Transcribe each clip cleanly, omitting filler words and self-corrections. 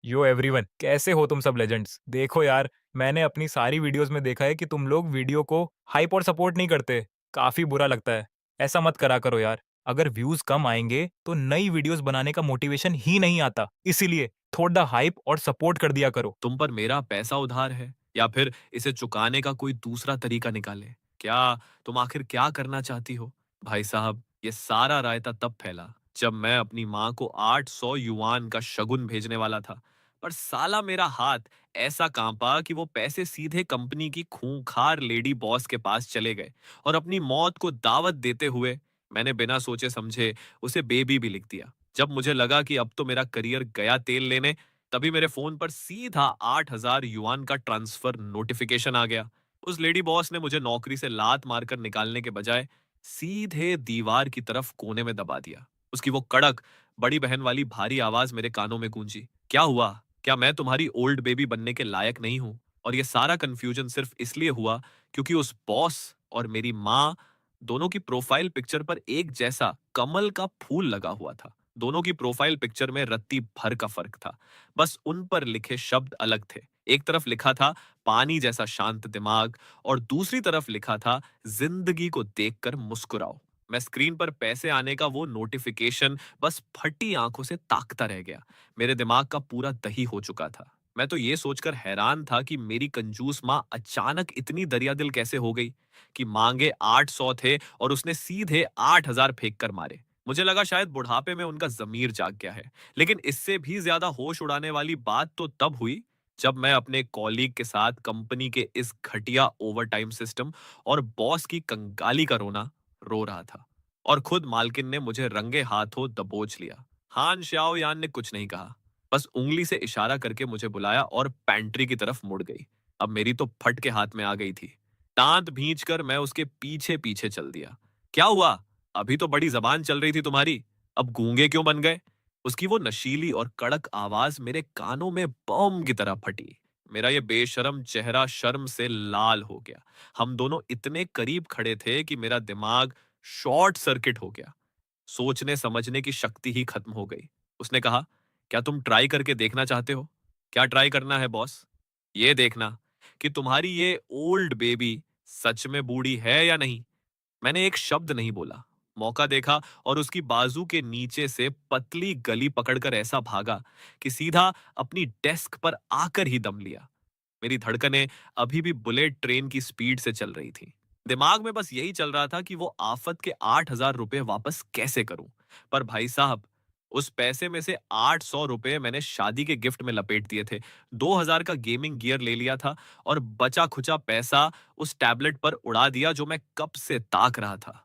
यो everyone, कैसे हो तुम सब लेजेंड्स? देखो यार, मैंने अपनी सारी वीडियोस में देखा है कि तुम लोग वीडियो को हाइप और सपोर्ट नहीं करते। काफी बुरा लगता है। ऐसा मत करा करो यार। अगर व्यूज कम आएंगे तो नई वीडियोस बनाने का मोटिवेशन ही नहीं आता। इसीलिए थोड़ा हाइप और सपोर्ट कर दिया करो। तुम पर मेरा पैसा उधार है या फिर इसे चुकाने का कोई दूसरा तरीका निकाले? क्या तुम आखिर क्या करना चाहती हो? भाई साहब, ये सारा रायता तब फैला जब मैं अपनी माँ को 800 युआन का शगुन भेजने वाला था। पर साला मेरा हाथ ऐसा कांपा कि वो पैसे सीधे कंपनी की खूंखार लेडी बॉस के पास चले गए और अपनी मौत को दावत देते हुए मैंने बिना सोचे समझे उसे बेबी भी लिख दिया। जब मुझे लगा कि अब तो मेरा करियर गया तेल लेने, तभी मेरे फोन पर सीधा 8,000 युआन का ट्रांसफर नोटिफिकेशन आ गया। उस लेडी बॉस ने मुझे नौकरी से लात मारकर निकालने के बजाय सीधे दीवार की तरफ कोने में दबा दिया। उसकी वो कड़क, बड़ी बहन वाली भारी आवाज मेरे कानों में गूंजी। क्या हुआ? क्या मैं तुम्हारी ओल्ड बेबी बनने के लायक नहीं हूं? और ये सारा कंफ्यूजन सिर्फ इसलिए हुआ क्योंकि उस बॉस और मेरी माँ दोनों की प्रोफाइल पिक्चर पर एक जैसा कमल का फूल लगा हुआ था। दोनों की प्रोफाइल पिक्चर में रत्ती भर का फर्क था। बस उन पर लिखे शब्द अलग थे। एक तरफ लिखा था पानी जैसा शांत दिमाग और दूसरी तरफ लिखा था जिंदगी को देखकर मुस्कुराओ। मैं स्क्रीन पर पैसे आने का वो नोटिफिकेशन बस फटी आंखों से ताकता रह गया। मेरे दिमाग का पूरा दही हो चुका था। मैं तो ये सोचकर हैरान था कि मेरी कंजूस माँ अचानक इतनी दरिया दिल कैसे हो गई कि मांगे 800 थे और उसने सीधे 8,000 फेंक कर मारे। मुझे लगा शायद बुढ़ापे में उनका जमीर जाग गया है। लेकिन इससे भी ज्यादा होश उड़ाने वाली बात तो तब हुई जब मैं अपने कॉलीग के साथ कंपनी के इस घटिया ओवरटाइम सिस्टम और बॉस की कंगाली का रोना रो रहा था। और खुद मालकिन ने मुझे रंगे हाथों दबोच लिया। हान श्याओ यान ने कुछ नहीं कहा, बस उंगली से इशारा करके मुझे बुलाया और पैंट्री की तरफ मुड़ गई। अब मेरी तो फट के हाथ में आ गई थी। दांत भींच कर मैं उसके पीछे पीछे चल दिया। क्या हुआ? अभी तो बड़ी जबान चल रही थी तुम्हारी, अब गूंगे क्यों बन गए? उसकी वो नशीली और कड़क आवाज मेरे कानों में बम की तरह फटी। मेरा ये बेशरम चेहरा शर्म से लाल हो गया। हम दोनों इतने करीब खड़े थे कि मेरा दिमाग शॉर्ट सर्किट हो गया। सोचने समझने की शक्ति ही खत्म हो गई। उसने कहा, क्या तुम ट्राई करके देखना चाहते हो? क्या ट्राई करना है बॉस? ये देखना कि तुम्हारी ये ओल्ड बेबी सच में बूढ़ी है या नहीं। मैंने एक शब्द नहीं बोला। मौका देखा और उसकी बाजू के नीचे से पतली गली पकड़कर ऐसा भागा कि सीधा अपनी डेस्क पर आकर ही दम लिया। मेरी धड़कनें अभी भी बुलेट ट्रेन की स्पीड से चल रही थी। दिमाग में बस यही चल रहा था कि वो आफत के 8,000 रुपए वापस कैसे करूं। पर भाई साहब, उस पैसे में से 800 रुपए मैंने शादी के गिफ्ट में लपेट दिए थे। 2,000 का गेमिंग गियर ले लिया था और बचा खुचा पैसा उस टैबलेट पर उड़ा दिया जो मैं कब से ताक रहा था।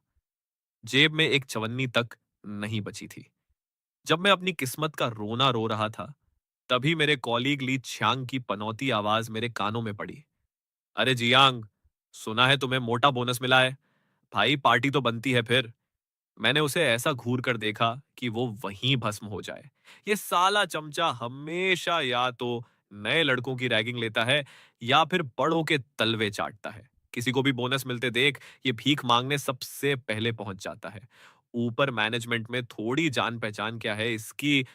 जेब में एक चवन्नी तक नहीं बची थी। जब मैं अपनी किस्मत का रोना रो रहा था, तभी मेरे कॉलीग ली छियांग की पनौती आवाज मेरे कानों में पड़ी। अरे जियांग, सुना है तुम्हें मोटा बोनस मिला है? भाई पार्टी तो बनती है फिर। मैंने उसे ऐसा घूर कर देखा कि वो वहीं भस्म हो जाए। ये साला चमचा हमेशा या तो नए लड़कों की रैगिंग लेता है या फिर बड़ों के तलवे चाटता है। किसी को भी बोनस मिलते देख ये भीख मांगने सबसे पहले पहुंच जाता है। ऊपर मैनेजमेंट में थोड़ी जान पहचान क्या है इसकी,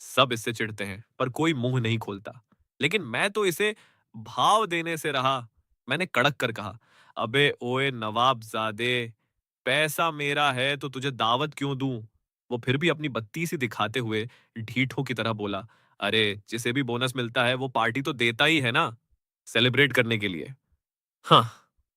सब इससे चिढ़ते हैं पर कोई मुंह नहीं खोलता। लेकिन मैं तो इसे भाव देने से रहा। मैंने कड़क कर कहा, अबे ओए नवाबजादे, पैसा मेरा है तो तुझे दावत क्यों दूं? वो फिर भी अपनी बत्ती सी दिखाते हुए ढीठों की तरह बोला, अरे जिसे भी बोनस मिलता है वो पार्टी तो देता ही है ना, सेलिब्रेट करने के लिए। हाँ,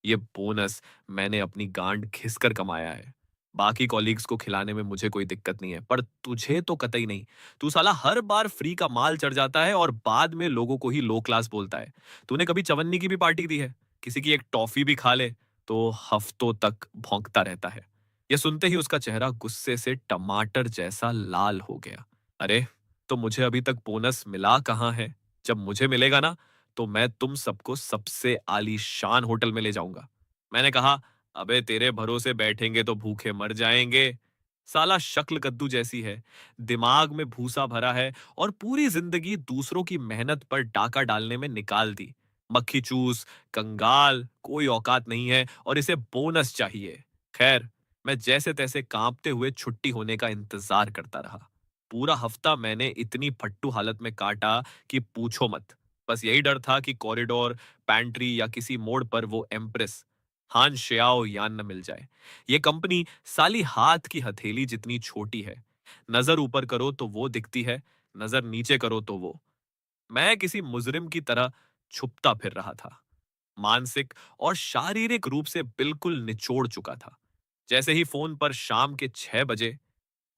ये बोनस मैंने अपनी गांड घिसकर कमाया है। बाकी कॉलीग्स को खिलाने में मुझे कोई दिक्कत नहीं है, पर तुझे तो कतई नहीं। तू साला हर बार फ्री का माल चढ़ जाता है और बाद में लोगों को ही लो क्लास बोलता है। तूने कभी चवन्नी की भी पार्टी दी है? किसी की एक टॉफी भी खा ले तो हफ्तों तक भौंकता रहता है। यह सुनते ही उसका चेहरा गुस्से से टमाटर जैसा लाल हो गया। अरे, तो मुझे अभी तक बोनस मिला कहाँ है? जब मुझे मिलेगा ना, तो मैं तुम सबको सबसे आलीशान होटल में ले जाऊंगा। मैंने कहा, अबे तेरे भरोसे बैठेंगे तो भूखे मर जाएंगे। साला शक्ल कद्दू जैसी है, दिमाग में भूसा भरा है और पूरी जिंदगी दूसरों की मेहनत पर डाका डालने में निकाल दी। मक्खी चूस, कंगाल, कोई औकात नहीं है और इसे बोनस चाहिए। खैर, मैं जैसे तैसे कांपते हुए छुट्टी होने का इंतजार करता रहा। पूरा हफ्ता मैंने इतनी फट्टू हालत में काटा कि पूछो मत। बस यही डर था कि कॉरिडोर, पैंट्री या किसी मोड़ पर वो एम्प्रेस हान श्याओ यान न मिल जाए। ये कंपनी साली हाथ की हथेली जितनी छोटी है। नजर ऊपर करो तो वो दिखती है, नजर नीचे करो तो वो। मैं किसी मुजरिम की तरह छुपता फिर रहा था, मानसिक और शारीरिक रूप से बिल्कुल निचोड़ चुका था। जैसे ही फोन पर शाम के 6 बजे,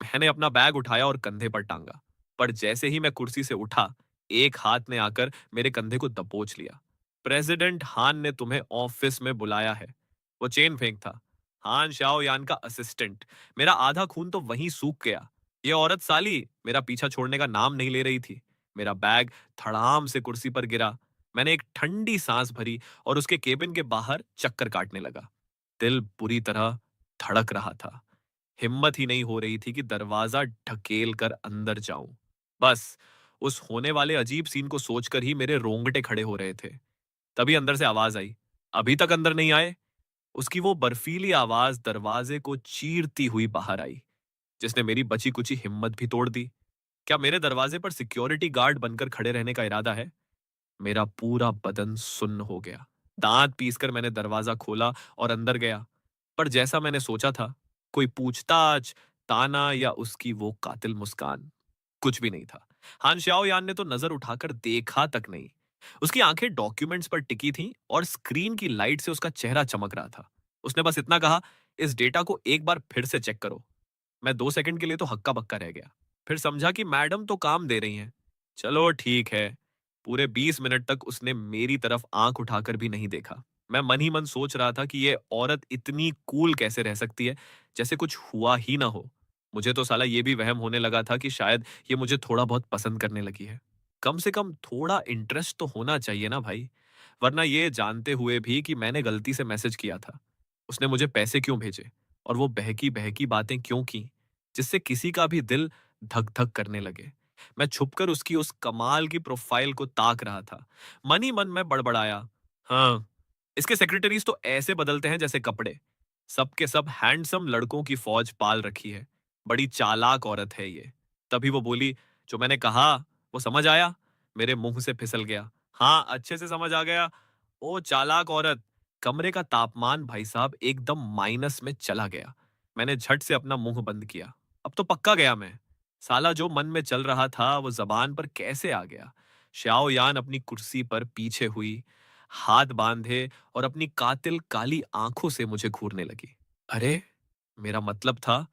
मैंने अपना बैग उठाया और कंधे पर टांगा। पर जैसे ही मैं कुर्सी से उठा, एक हाथ ने आकर मेरे कंधे को दबोच लिया। प्रेसिडेंट हान ने तुम्हें ऑफिस में बुलाया है। वो चेन फेंक था। हान शाओ यान का असिस्टेंट। मेरा आधा खून तो वहीं सूख गया। ये औरत साली मेरा पीछा छोड़ने का नाम नहीं ले रही थी। मेरा बैग धड़ाम से कुर्सी पर गिरा। मैंने एक ठंडी सांस भरी और उसके केबिन के बाहर चक्कर काटने लगा। दिल बुरी तरह धड़क रहा था। हिम्मत ही नहीं हो रही थी कि दरवाजा ढकेल कर अंदर जाऊं। बस उस होने वाले अजीब सीन को सोचकर ही मेरे रोंगटे खड़े हो रहे थे। तभी अंदर से आवाज आई, अभी तक अंदर नहीं आए? उसकी वो बर्फीली आवाज दरवाजे को चीरती हुई बाहर आई, जिसने मेरी बची कुची हिम्मत भी तोड़ दी। क्या मेरे दरवाजे पर सिक्योरिटी गार्ड बनकर खड़े रहने का इरादा है? मेरा पूरा बदन सुन्न हो गया। दांत पीसकर मैंने दरवाजा खोला और अंदर गया। पर जैसा मैंने सोचा था, कोई पूछताछ, ताना या उसकी वो कातिल मुस्कान, कुछ भी नहीं था। हान शाओयान ने तो नजर उठाकर देखा तक नहीं। उसकी आंखें डॉक्यूमेंट्स पर टिकी थीं और स्क्रीन की लाइट से उसका चेहरा चमक रहा था। उसने बस इतना कहा, इस डेटा को एक बार फिर से चेक करो। मैं 2 सेकंड के लिए तो हक्का बक्का रह गया। फिर समझा कि मैडम तो काम दे रही हैं। चलो ठीक है। पूरे 20 मिनट तक उसने मेरी तरफ आंख उठाकर भी नहीं देखा। मैं मन ही मन सोच रहा था कि ये औरत इतनी कूल कैसे रह सकती है, जैसे कुछ हुआ ही ना हो। मुझे तो साला ये भी वहम होने लगा था कि शायद ये मुझे थोड़ा बहुत पसंद करने लगी है। कम से कम थोड़ा इंटरेस्ट तो होना चाहिए ना भाई, वरना ये जानते हुए भी कि मैंने गलती से मैसेज किया था, उसने मुझे पैसे क्यों भेजे और वो बहकी बहकी बातें क्यों की, जिससे किसी का भी दिल धक धक करने लगे। मैं छुपकर उसकी उस कमाल की प्रोफाइल को ताक रहा था। मन ही मन में बड़बड़ाया, हाँ, इसके सेक्रेटरीज तो ऐसे बदलते हैं जैसे कपड़े। सबके सब हैंडसम लड़कों की फौज पाल रखी है। बड़ी चालाक औरत है ये। तभी वो बोली, जो मैंने कहा वो समझ आया? मेरे मुंह से फिसल गया। हाँ, अच्छे से समझ आ गया। ओ चालाक औरत। कमरे का तापमान भाई साहब एकदम माइनस में चला गया। मैंने झट से अपना मुंह बंद किया। अब तो पक्का गया मैं। साला जो मन में चल रहा था वो जबान पर कैसे आ गया। श्याओ यान अपनी कुर्सी पर पीछे हुई, हाथ बांधे और अपनी कातिल काली आंखों से मुझे घूरने लगी। अरे, मेरा मतलब था,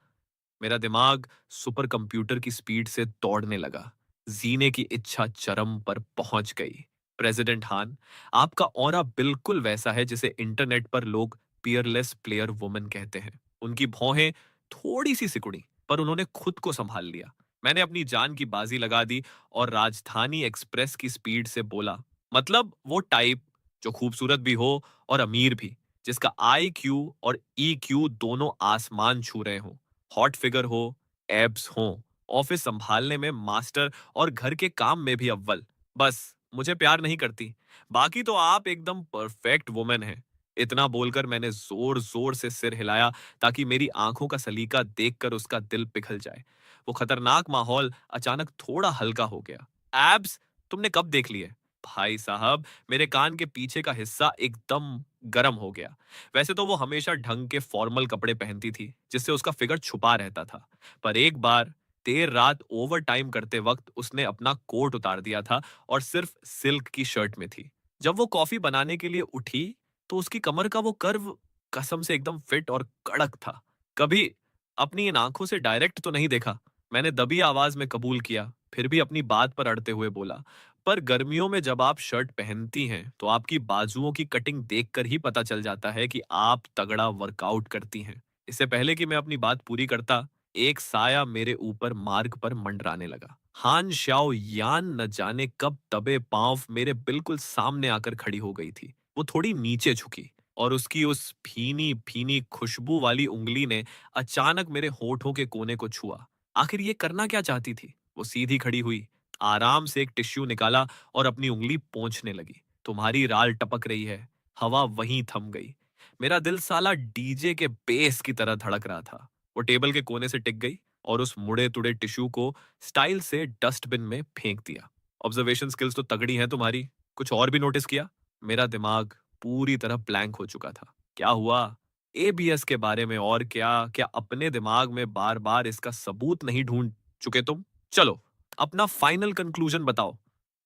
मेरा दिमाग सुपर कंप्यूटर की स्पीड से दौड़ने लगा। जीने की इच्छा चरम पर पहुंच गई। प्रेसिडेंट हान, आपका ऑरा बिल्कुल वैसा है जिसे इंटरनेट पर लोग पियरलेस प्लेयर वुमन कहते हैं। उनकी भौहें थोड़ी सी सिकुड़ी, पर उन्होंने खुद को संभाल लिया। मैंने अपनी जान की बाजी लगा दी और राजधानी एक्सप्रेस की स्पीड से बोला, मतलब वो टाइप जो खूबसूरत भी हो और अमीर भी, जिसका IQ और EQ दोनों आसमान छू रहे हों, हॉट फिगर हो, एब्स हो, ऑफिस संभालने में मास्टर और घर के काम में भी अव्वल। बस मुझे प्यार नहीं करती, बाकी तो आप एकदम परफेक्ट वुमेन हैं। इतना बोलकर मैंने जोर जोर से सिर हिलाया ताकि मेरी आंखों का सलीका देखकर उसका दिल पिघल जाए। वो खतरनाक माहौल अचानक थोड़ा हल्का हो गया। एब्स तुमने कब देख लिए? भाई साहब, मेरे कान के पीछे का हिस्सा एकदम गर्म हो गया। वैसे तो वो हमेशा ढंग के फॉर्मल कपड़े पहनती थी, जिससे उसका फिगर छुपा रहता था। पर एक बार देर रात ओवर टाइम करते वक्त उसने अपना कोट उतार दिया था और सिर्फ सिल्क की शर्ट में थी। जब वो कॉफी बनाने के लिए उठी, तो उसकी कमर का वो कर्व कसम से एकदम फिट और कड़क था। कभी अपनी इन आंखों से डायरेक्ट तो नहीं देखा। मैंने दबी आवाज में कबूल किया, फिर भी अपनी बात पर अड़ते हुए बोला, पर गर्मियों में जब आप शर्ट पहनती हैं तो आपकी बाजुओं की कटिंग देखकर ही पता चल जाता है कि आप तगड़ा वर्कआउट करती हैं। इससे पहले कि मैं अपनी बात पूरी करता, एक साया मेरे ऊपर मार्ग पर मंडराने लगा। हान शाओ यान न जाने कब दबे पांव मेरे बिल्कुल सामने आकर खड़ी हो गई थी। वो थोड़ी नीचे झुकी और उसकी उस भीनी भीनी खुशबू वाली उंगली ने अचानक मेरे होठों के कोने को छुआ। आखिर ये करना क्या चाहती थी? वो सीधी खड़ी हुई, आराम से एक टिश्यू निकाला और अपनी उंगली पोंछने लगी। तुम्हारी राल टपक रही है। हवा वहीं थम गई। मेरा दिल साला डीजे के बेस की तरह धड़क रहा था। वो टेबल के कोने से टिक गई और उस मुड़े तुड़े टिश्यू को स्टाइल से डस्टबिन में फेंक दिया। ऑब्जर्वेशन स्किल्स तो तगड़ी हैं तुम्हारी। कुछ और भी नोटिस किया? मेरा दिमाग पूरी तरह ब्लैंक हो चुका था। क्या हुआ? एबीएस के बारे में और क्या? क्या अपने दिमाग में बार बार इसका सबूत नहीं ढूंढ चुके तुम? चलो, अपना फाइनल कंक्लूजन बताओ।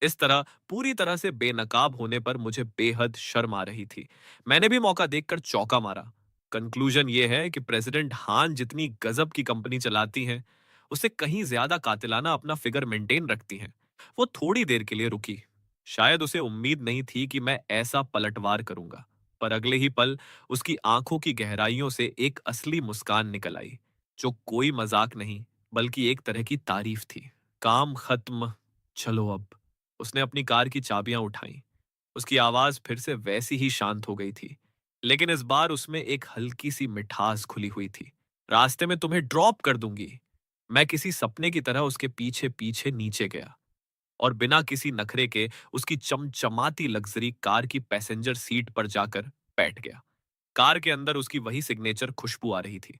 इस तरह पूरी तरह से बेनकाब होने पर मुझे बेहद शर्म आ रही थी। मैंने भी मौका देखकर चौंका मारा। कंक्लूजन ये है कि प्रेसिडेंट हान जितनी गजब की कंपनी चलाती हैं, उससे कहीं ज्यादा कातिलाना अपना फिगर मेंटेन रखती हैं। वो थोड़ी देर के लिए रुकी। शायद उसे उम्मीद नहीं थी कि मैं ऐसा पलटवार करूंगा, पर अगले ही पल उसकी आंखों की गहराइयों से एक असली मुस्कान निकल आई, जो कोई मजाक नहीं बल्कि एक तरह की तारीफ थी। काम खत्म, चलो अब। उसने अपनी कार की चाबियां उठाई। उसकी आवाज फिर से वैसी ही शांत हो गई थी, लेकिन इस बार उसमें एक हल्की सी मिठास खुली हुई थी। रास्ते में तुम्हें ड्रॉप कर दूंगी। मैं किसी सपने की तरह उसके पीछे पीछे नीचे गया और बिना किसी नखरे के उसकी चमचमाती लग्जरी कार की पैसेंजर सीट पर जाकर बैठ गया। कार के अंदर उसकी वही सिग्नेचर खुशबू आ रही थी।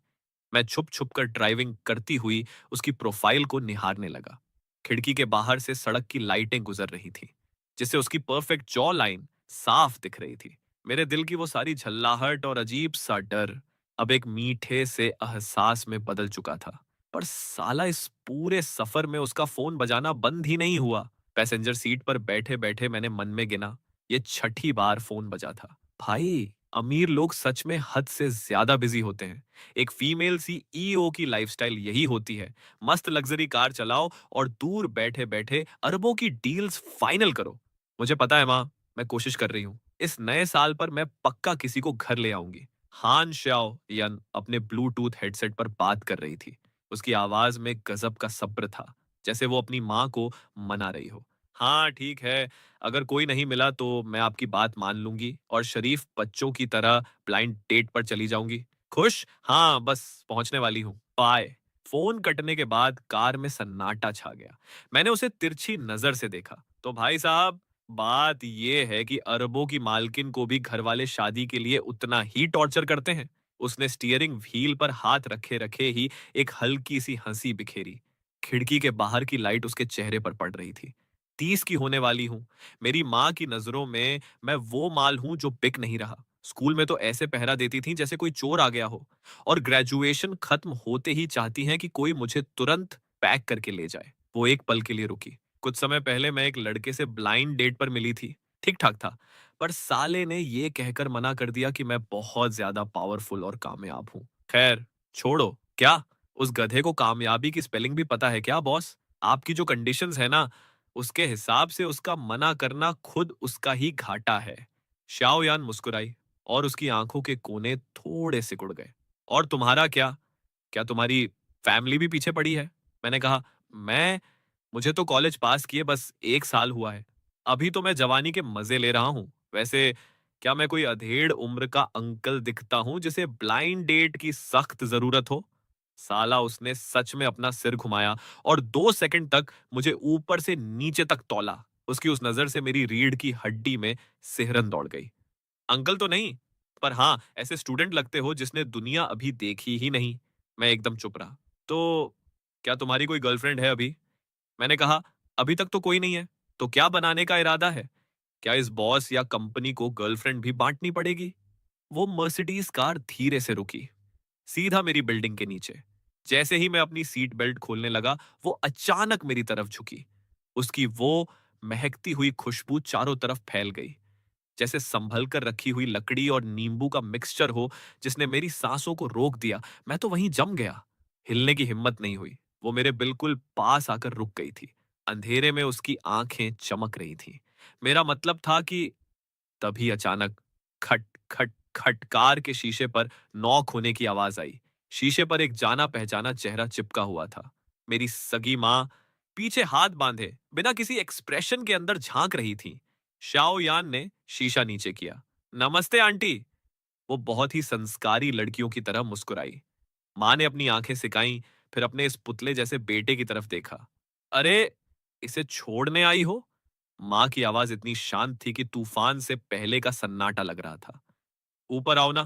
मैं छुप छुप कर ड्राइविंग करती हुई उसकी प्रोफाइल को निहारने लगा। खिड़की के बाहर से सड़क की लाइटें गुजर रही थी, जिससे उसकी परफेक्ट जॉ लाइन साफ दिख रही थी। मेरे दिल की वो सारी झल्लाहट और अजीब सा डर अब एक मीठे से एहसास में बदल चुका था। पर साला इस पूरे सफर में उसका फोन बजाना बंद ही नहीं हुआ। पैसेंजर सीट पर बैठे बैठे मैंने मन में गिना, ये छठी बार फोन बजा था। भाई, अमीर लोग सच में हद से ज्यादा बिजी होते हैं। एक फीमेल सीईओ की लाइफस्टाइल यही होती है। मस्त लग्जरी कार चलाओ और दूर बैठे बैठे अरबों की डील्स फाइनल करो। मुझे पता है माँ, मैं कोशिश कर रही हूँ। इस नए साल पर मैं पक्का किसी को घर ले आऊंगी। हान श्याओ यन अपने ब्लूटूथ हेडसेट पर बात कर रही थी। उसकी आवाज में गजब का सब्र था, जैसे वो अपनी माँ को मना रही हो। हाँ ठीक है, अगर कोई नहीं मिला तो मैं आपकी बात मान लूंगी और शरीफ बच्चों की तरह ब्लाइंड डेट पर चली जाऊंगी। खुश? हाँ, बस पहुंचने वाली हूँ, बाय। फोन कटने के बाद कार में सन्नाटा छा गया। मैंने उसे तिरछी नजर से देखा। तो भाई साहब, बात यह है कि अरबों की मालकिन को भी घर वाले शादी के लिए उतना ही टॉर्चर करते हैं। उसने स्टीयरिंग व्हील पर हाथ रखे रखे ही एक हल्की सी हंसी बिखेरी। खिड़की के बाहर की लाइट उसके चेहरे पर पड़ रही थी। 30 की होने वाली हूं। मेरी माँ की नजरों में मैं वो माल हूं जो बिक नहीं रहा। स्कूल में तो ऐसे पहरा देती थी जैसे कोई चोर आ गया हो, और ग्रेजुएशन खत्म होते ही चाहती हैं कि कोई मुझे तुरंत पैक करके ले जाए। वो एक पल के लिए रुकी। कुछ समय पहले मैं एक लड़के से ब्लाइंड डेट पर मिली थी। ठीक ठाक था, पर साले ने ये कहकर मना कर दिया कि मैं बहुत ज्यादा पावरफुल और कामयाब हूँ। खैर, छोड़ो। क्या उस गधे को कामयाबी की स्पेलिंग भी पता है क्या बॉस? आपकी जो कंडीशंस है ना, उसके हिसाब से उसका मना करना खुद उसका ही घाटा है। शाओयान मुस्कुराई और उसकी आंखों के कोने थोड़े सिकुड़ गए। और तुम्हारा क्या? क्या तुम्हारी फैमिली भी पीछे पड़ी है? मैंने कहा, मैं मुझे तो कॉलेज पास किए बस 1 साल हुआ है। अभी तो मैं जवानी के मजे ले रहा हूँ। वैसे क्या मैं कोई अधेड़ उम्र का अंकल दिखता हूँ जिसे ब्लाइंड डेट की सख्त जरूरत हो? साला उसने सच में अपना सिर घुमाया और 2 सेकंड तक मुझे ऊपर से नीचे तक तौला। उसकी उस नजर से मेरी रीढ़ की हड्डी में सिहरन दौड़ गई। अंकल तो नहीं, पर हाँ, ऐसे स्टूडेंट लगते हो जिसने दुनिया अभी देखी ही नहीं। मैं एकदम चुप रहा। तो क्या तुम्हारी कोई गर्लफ्रेंड है अभी? मैंने कहा, अभी तक तो कोई नहीं है। तो क्या बनाने का इरादा है? क्या इस बॉस या कंपनी को गर्लफ्रेंड भी बांटनी पड़ेगी? वो मर्सिडीज कार धीरे से रुकी, सीधा मेरी बिल्डिंग के नीचे। जैसे ही मैं अपनी सीट बेल्ट खोलने लगा, वो अचानक मेरी तरफ झुकी। उसकी वो महकती हुई खुशबू चारों तरफ फैल गई, जैसे संभल कर रखी हुई लकड़ी और नींबू का मिक्सचर हो जिसने मेरी सांसों को रोक दिया। मैं तो वहीं जम गया। हिलने की हिम्मत नहीं हुई। वो मेरे बिल्कुल पास आकर रुक गई थी। अंधेरे में उसकी आंखें चमक रही थी। मेरा मतलब था कि तभी अचानक खट खट खट कार के शीशे पर नॉक होने की आवाज आई। शीशे पर एक जाना पहचाना चेहरा चिपका हुआ था। मेरी सगी माँ पीछे हाथ बांधे बिना किसी एक्सप्रेशन के अंदर झांक रही थी। शाओ यान ने शीशा नीचे किया। नमस्ते आंटी। वो बहुत ही संस्कारी लड़कियों की तरह मुस्कुराई। माँ ने अपनी आंखें सिकाई, फिर अपने इस पुतले जैसे बेटे की तरफ देखा। अरे, इसे छोड़ने आई हो? माँ की आवाज इतनी शांत थी कि तूफान से पहले का सन्नाटा लग रहा था। ऊपर आओ ना,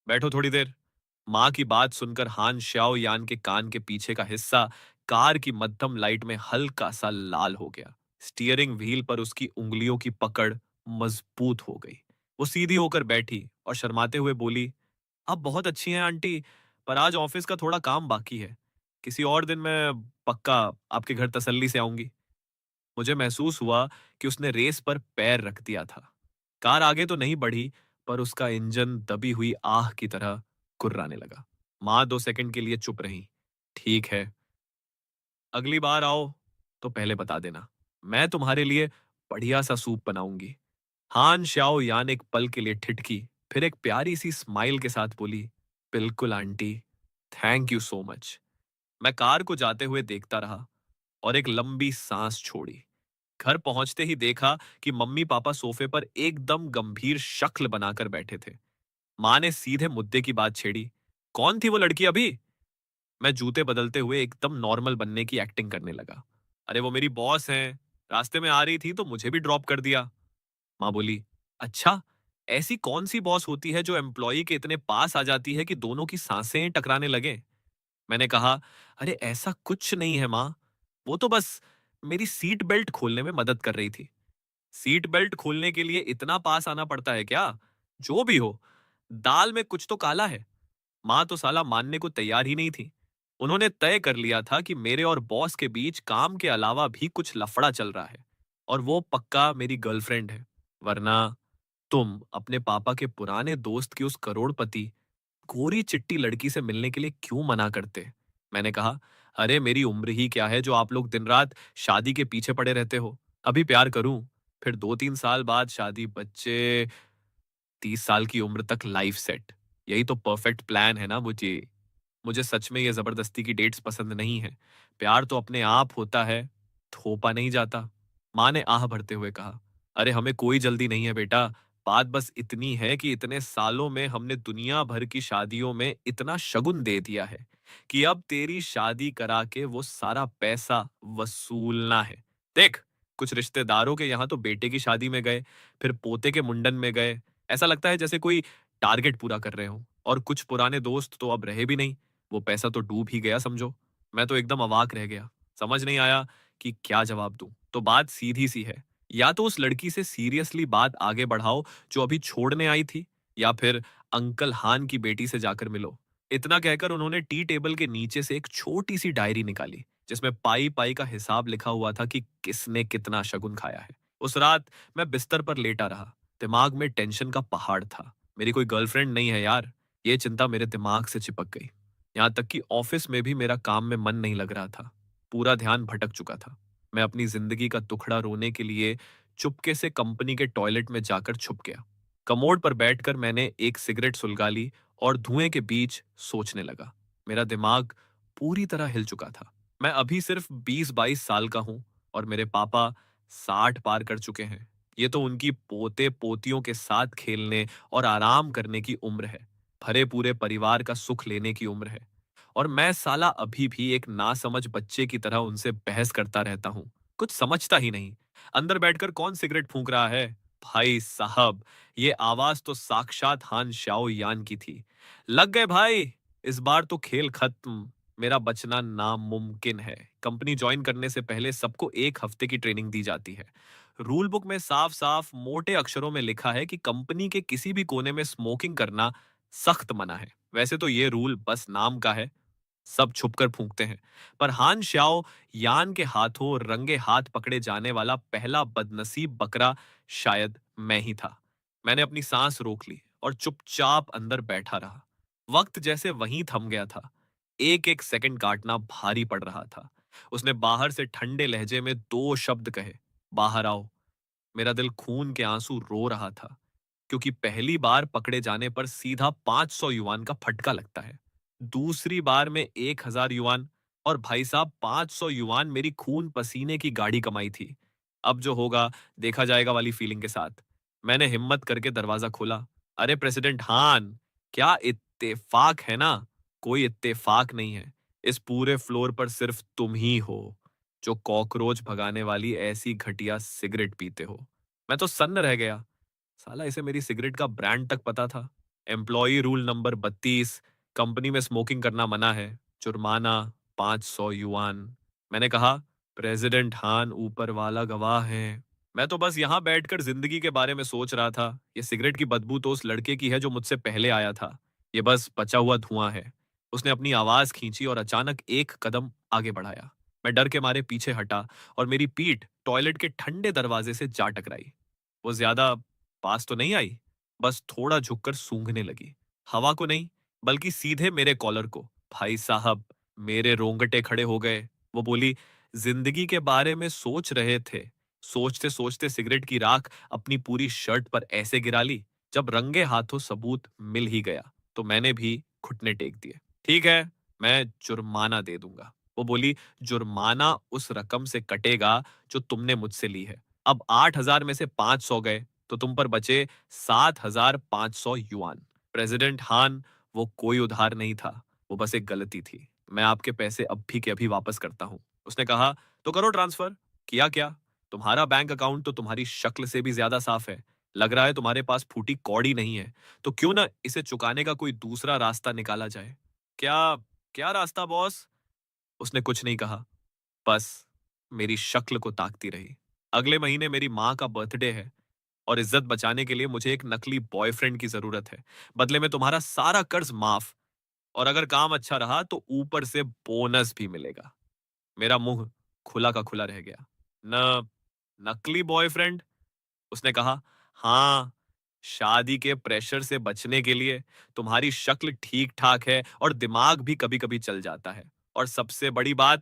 बैठो थोड़ी देर। माँ की बात सुनकर हान श्याओ यान के कान के पीछे का हिस्सा कार की मध्यम लाइट में हल्का सा लाल हो गया। स्टीयरिंग व्हील पर उसकी उंगलियों की पकड़ मजबूत हो गई। वो सीधी होकर बैठी और शर्माते हुए बोली, आप बहुत अच्छी हैं आंटी, पर आज ऑफिस का थोड़ा काम बाकी है। किसी और दिन मैं पक्का आपके घर तसल्ली से आऊंगी। मुझे महसूस हुआ कि उसने रेस पर पैर रख दिया था। कार आगे तो नहीं बढ़ी, पर उसका इंजन दबी हुई आह की तरह कुर्राने लगा। माँ 2 सेकंड के लिए चुप रही। ठीक है, अगली बार आओ तो पहले बता देना। मैं तुम्हारे लिए बढ़िया सा सूप बनाऊंगी। हान श्याओ यान एक पल के लिए ठिठकी, फिर एक प्यारी सी स्माइल के साथ बोली, बिल्कुल aunty, thank you so much. मैं कार को जाते हुए देखता रहा और एक लंबी सांस छोड़ी। घर पहुंचते ही देखा कि मम्मी पापा सोफे पर एकदम गंभीर शक्ल बनाकर बैठे थे। माँ ने सीधे मुद्दे की बात छेड़ी, कौन थी वो लड़की अभी? मैं जूते बदलते हुए एकदम नॉर्मल बनने की एक्टिंग करने लगा। अरे वो मेरी बॉस हैं, रास्ते में आ रही थी तो मुझे भी ड्रॉप कर दिया। माँ बोली, अच्छा, ऐसी कौन सी बॉस होती है जो एम्प्लॉई के इतने पास आ जाती है कि दोनों की सांसें टकराने लगे? मैंने कहा, अरे ऐसा कुछ नहीं है माँ, वो तो बस मेरी सीट बेल्ट खोलने में मदद कर रही थी। सीट बेल्ट खोलने के लिए इतना पास आना पड़ता है क्या? जो भी हो, दाल में कुछ तो काला है। माँ तो साला मानने को तैयार ही नहीं थी। उन्होंने तय कर लिया था कि मेरे और बॉस के बीच काम के अलावा भी कुछ लफड़ा चल रहा है और वो पक्का मेरी गर्लफ्रेंड है। वरना तुम अपने पापा के पुराने दोस्त की उस करोड़पति गोरी चिट्टी लड़की से मिलने के लिए क्यों मना करते? मैंने कहा, अरे मेरी उम्र ही क्या है जो आप लोग दिन रात शादी के पीछे पड़े रहते हो? अभी प्यार करूं, फिर 2-3 साल बाद शादी, बच्चे, 30 साल की उम्र तक लाइफ सेट। यही तो परफेक्ट प्लान है ना मुझे। मुझे सच में ये जबरदस्ती की डेट्स पसंद नहीं है। प्यार तो अपने आप होता है, थोपा नहीं जाता। माँ ने आह भरते हुए कहा, अरे हमें कोई जल्दी नहीं है बेटा। बात बस इतनी है कि इतने सालों में हमने दुनिया भर की शादियों में इतना शगुन दे दिया है कि अब तेरी शादी करा के वो सारा पैसा वसूलना है। देख, कुछ रिश्तेदारों के यहाँ तो बेटे की शादी में गए, फिर पोते के मुंडन में गए। ऐसा लगता है जैसे कोई टारगेट पूरा कर रहे हो। और कुछ पुराने दोस्त तो अब रहे भी नहीं। वो पैसा तो डूब ही गया समझो। मैं तो एकदम अवाक रह गया। समझ नहीं आया कि क्या जवाब दूं। तो बात सीधी सी है, या तो उस लड़की से सीरियसली बात आगे बढ़ाओ जो अभी छोड़ने आई थी, या फिर अंकल हान की बेटी से जाकर मिलो। इतना कहकर उन्होंने टी टेबल के नीचे से एक छोटी सी डायरी निकाली जिसमें पाई पाई का हिसाब लिखा हुआ था कि किसने कितना शगुन खाया है। उस रात मैं बिस्तर पर लेटा रहा। दिमाग में टेंशन का पहाड़ था। मेरी कोई गर्लफ्रेंड नहीं है यार। ये चिंता मेरे दिमाग से चिपक गई। यहाँ तक कि ऑफिस में भी मेरा काम में मन नहीं लग रहा था। पूरा ध्यान भटक चुका था। मैं अपनी जिंदगी का दुखड़ा रोने के लिए चुपके से कंपनी के टॉयलेट में जाकर छुप गया। कमोड पर बैठकर मैंने एक सिगरेट सुलगा ली और धुएं के बीच सोचने लगा। मेरा दिमाग पूरी तरह हिल चुका था। मैं अभी सिर्फ 20-22 साल का हूं और मेरे पापा 60 पार कर चुके हैं। ये तो उनकी पोते पोतियों के साथ खेलने और आराम करने की उम्र है। भरे पूरे परिवार का सुख लेने की उम्र है। और मैं साला अभी भी एक नासमझ बच्चे की तरह उनसे बहस करता रहता हूँ। कुछ समझता ही नहीं। अंदर बैठकर कौन सिगरेट फूंक रहा है? भाई साहब, ये आवाज तो साक्षात हान शाओ यान की थी। लग गए भाई, इस बार तो खेल खत्म। मेरा बचना नामुमकिन है। कंपनी ज्वाइन करने से पहले सबको 1 हफ्ते की ट्रेनिंग दी जाती है। रूल बुक में साफ साफ मोटे अक्षरों में लिखा है कि कंपनी के किसी भी कोने में स्मोकिंग करना सख्त मना है। वैसे तो ये रूल बस नाम का है, सब छुपकर फूंकते हैं। पर हान श्याओ यान के हाथों रंगे हाथ पकड़े जाने वाला पहला बदनसीब बकरा शायद मैं ही था। मैंने अपनी सांस रोक ली और चुपचाप अंदर बैठा रहा। वक्त जैसे वहीं थम गया था। एक एक सेकंड काटना भारी पड़ रहा था। उसने बाहर से ठंडे लहजे में 2 शब्द कहे, बाहर आओ। मेरा दिल खून के आंसू रो रहा था, क्योंकि पहली बार पकड़े जाने पर सीधा 500 युआन का फटका लगता है। दूसरी बार में 1000 युआन, और भाई साहब 500 युआन मेरी खून पसीने की गाड़ी कमाई थी। अब जो होगा देखा जाएगा वाली फीलिंग के साथ मैंने हिम्मत करके दरवाजा खोला। अरे प्रेसिडेंट हान, क्या इत्तेफाक है ना? कोई इत्तेफाक नहीं है। इस पूरे फ्लोर पर सिर्फ तुम ही हो जो कॉकरोच भगाने वाली ऐसी घटिया सिगरेट पीते हो। मैं तो सन्न रह गया। साला इसे मेरी सिगरेट का ब्रांड तक पता था। एम्प्लॉई रूल नंबर 32, कंपनी में स्मोकिंग करना मना है, जुर्माना 500 युआन। मैंने कहा, प्रेसिडेंट हान ऊपर वाला गवाह है। मैं तो बस यहाँ बैठकर जिंदगी के बारे में सोच रहा था। ये सिगरेट की बदबू तो उस लड़के की है जो मुझसे पहले आया था। ये बस बचा हुआ धुआं है। उसने अपनी आवाज खींची और अचानक एक कदम आगे बढ़ाया। मैं डर के मारे पीछे हटा और मेरी पीठ टॉयलेट के ठंडे दरवाजे से जा टकराई। वो ज्यादा पास तो नहीं आई, बस थोड़ा झुककर सूंघने लगी। हवा को नहीं, बल्कि सीधे मेरे कॉलर को। भाई साहब, मेरे रोंगटे खड़े हो गए। वो बोली, जिंदगी के बारे में सोच रहे थे। सोचते सोचते सिगरेट की राख अपनी पूरी शर्ट पर ऐसे गिरा ली। जब रंगे हाथों सबूत मिल ही गया तो मैंने भी घुटने टेक दिए। ठीक है, मैं जुर्माना दे दूंगा। वो बोली, जुर्माना उस रकम से कटेगा जो तुमने मुझसे ली है। अब 8,000 में से 500 गए तो तुम पर बचे 7,500 युआन। प्रेसिडेंट हान, वो कोई उधार नहीं था, वो बस एक गलती थी। मैं आपके पैसे अब भी के अभी वापस करता हूँ। उसने कहा, तो करो ट्रांसफर। किया क्या? तुम्हारा बैंक अकाउंट तो तुम्हारी शक्ल से भी ज्यादा साफ है। लग रहा है तुम्हारे पास फूटी कौड़ी नहीं है। तो क्यों ना इसे चुकाने का कोई दूसरा रास्ता निकाला जाए। क्या? क्या रास्ता बॉस? उसने कुछ नहीं कहा, बस मेरी शक्ल को ताकती रही। अगले महीने मेरी माँ का बर्थडे है और इज्जत बचाने के लिए मुझे एक नकली बॉयफ्रेंड की जरूरत है। बदले में तुम्हारा सारा कर्ज माफ, और अगर काम अच्छा रहा तो ऊपर से बोनस भी मिलेगा। मेरा मुंह खुला का खुला रह गया। न नकली बॉयफ्रेंड? उसने कहा, हाँ, शादी के प्रेशर से बचने के लिए। तुम्हारी शक्ल ठीक ठाक है और दिमाग भी कभी कभी चल जाता है। और सबसे बड़ी बात,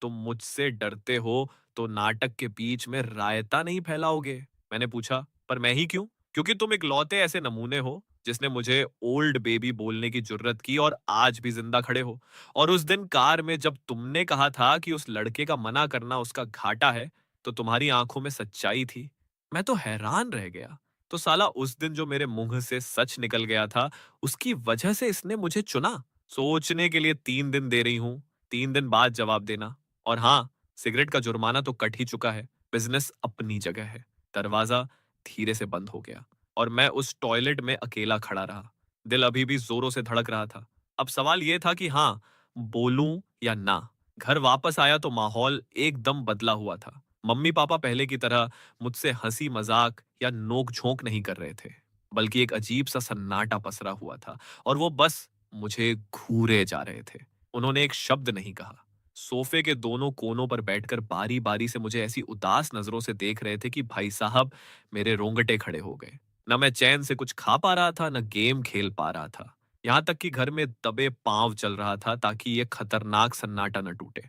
तुम मुझसे डरते हो तो नाटक के बीच में रायता नहीं फैलाओगे। मैंने पूछा, पर मैं ही क्यों? क्योंकि तुम इकलौते ऐसे नमूने हो जिसने मुझे ओल्ड बेबी बोलने की जुर्रत की और आज भी जिंदा खड़े हो। और उस दिन कार में जब तुमने कहा था कि उस लड़के का मना करना उसका घाटा है, तो तुम्हारी आंखों में सच्चाई थी। मैं तो हैरान रह गया। तो साला उस दिन जो मेरे मुंह से सच निकल गया था, उसकी वजह से इसने मुझे चुना। सोचने के लिए 3 दिन दे रही हूं, 3 दिन बाद जवाब देना। और हाँ, सिगरेट का जुर्माना तो कट ही चुका है। बिजनेस अपनी जगह है। दरवाजा धीरे से बंद हो गया और मैं उस टॉयलेट में अकेला खड़ा रहा। दिल अभी भी जोरों से धड़क रहा था। अब सवाल यह था कि हाँ, बोलूं या ना। घर वापस आया तो माहौल एकदम बदला हुआ था। मम्मी पापा पहले की तरह मुझसे हंसी मजाक या नोक झोंक नहीं कर रहे थे, बल्कि एक अजीब सा सन्नाटा पसरा हुआ था और वो बस मुझे घूरे जा रहे थे। उन्होंने एक शब्द नहीं कहा। सोफे के दोनों कोनों पर बैठकर बारी बारी से मुझे ऐसी उदास नजरों से देख रहे थे कि भाई साहब, मेरे रोंगटे खड़े हो गए। न मैं चैन से कुछ खा पा रहा था, न गेम खेल पा रहा था। यहां तक कि घर में दबे पांव चल रहा था ताकि ये खतरनाक सन्नाटा न टूटे।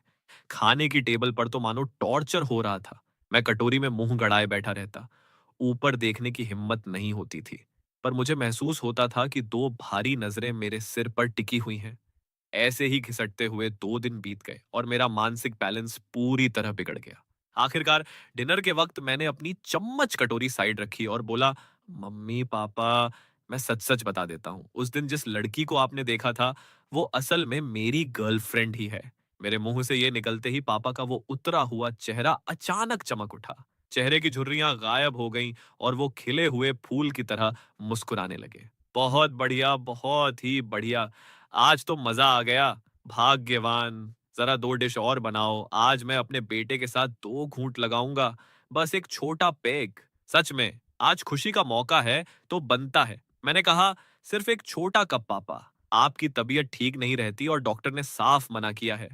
खाने की टेबल पर तो मानो टॉर्चर हो रहा था। मैं कटोरी में मुंह गड़ाए बैठा रहता। ऊपर देखने की हिम्मत नहीं होती थी, पर मुझे महसूस होता था कि दो भारी नजरें मेरे सिर पर टिकी हुई हैं। ऐसे ही घिसटते हुए 2 दिन बीत गए और मेरा मानसिक बैलेंस पूरी तरह बिगड़ गया। आखिरकार डिनर के वक्त मैंने अपनी चम्मच कटोरी साइड रखी और बोला, मम्मी पापा, मैं सच सच बता देता हूँ, उस दिन जिस लड़की को आपने देखा था, वो असल में मेरी गर्लफ्रेंड ही है। मेरे मुंह से ये निकलते ही पापा का वो उतरा हुआ चेहरा अचानक चमक उठा। चेहरे की झुर्रियां गायब हो गईं और वो खिले हुए फूल की तरह मुस्कुराने लगे। बहुत बढ़िया, बहुत ही बढ़िया। आज तो मजा आ गया। भाग्यवान, जरा 2 डिश और बनाओ। आज मैं अपने बेटे के साथ 2 घूंट लगाऊंगा। बस एक छोटा पेग। सच में, आज खुशी का मौका है तो बनता है। मैंने कहा, सिर्फ एक छोटा कप पापा। आपकी तबीयत ठीक नहीं रहती और डॉक्टर ने साफ मना किया है।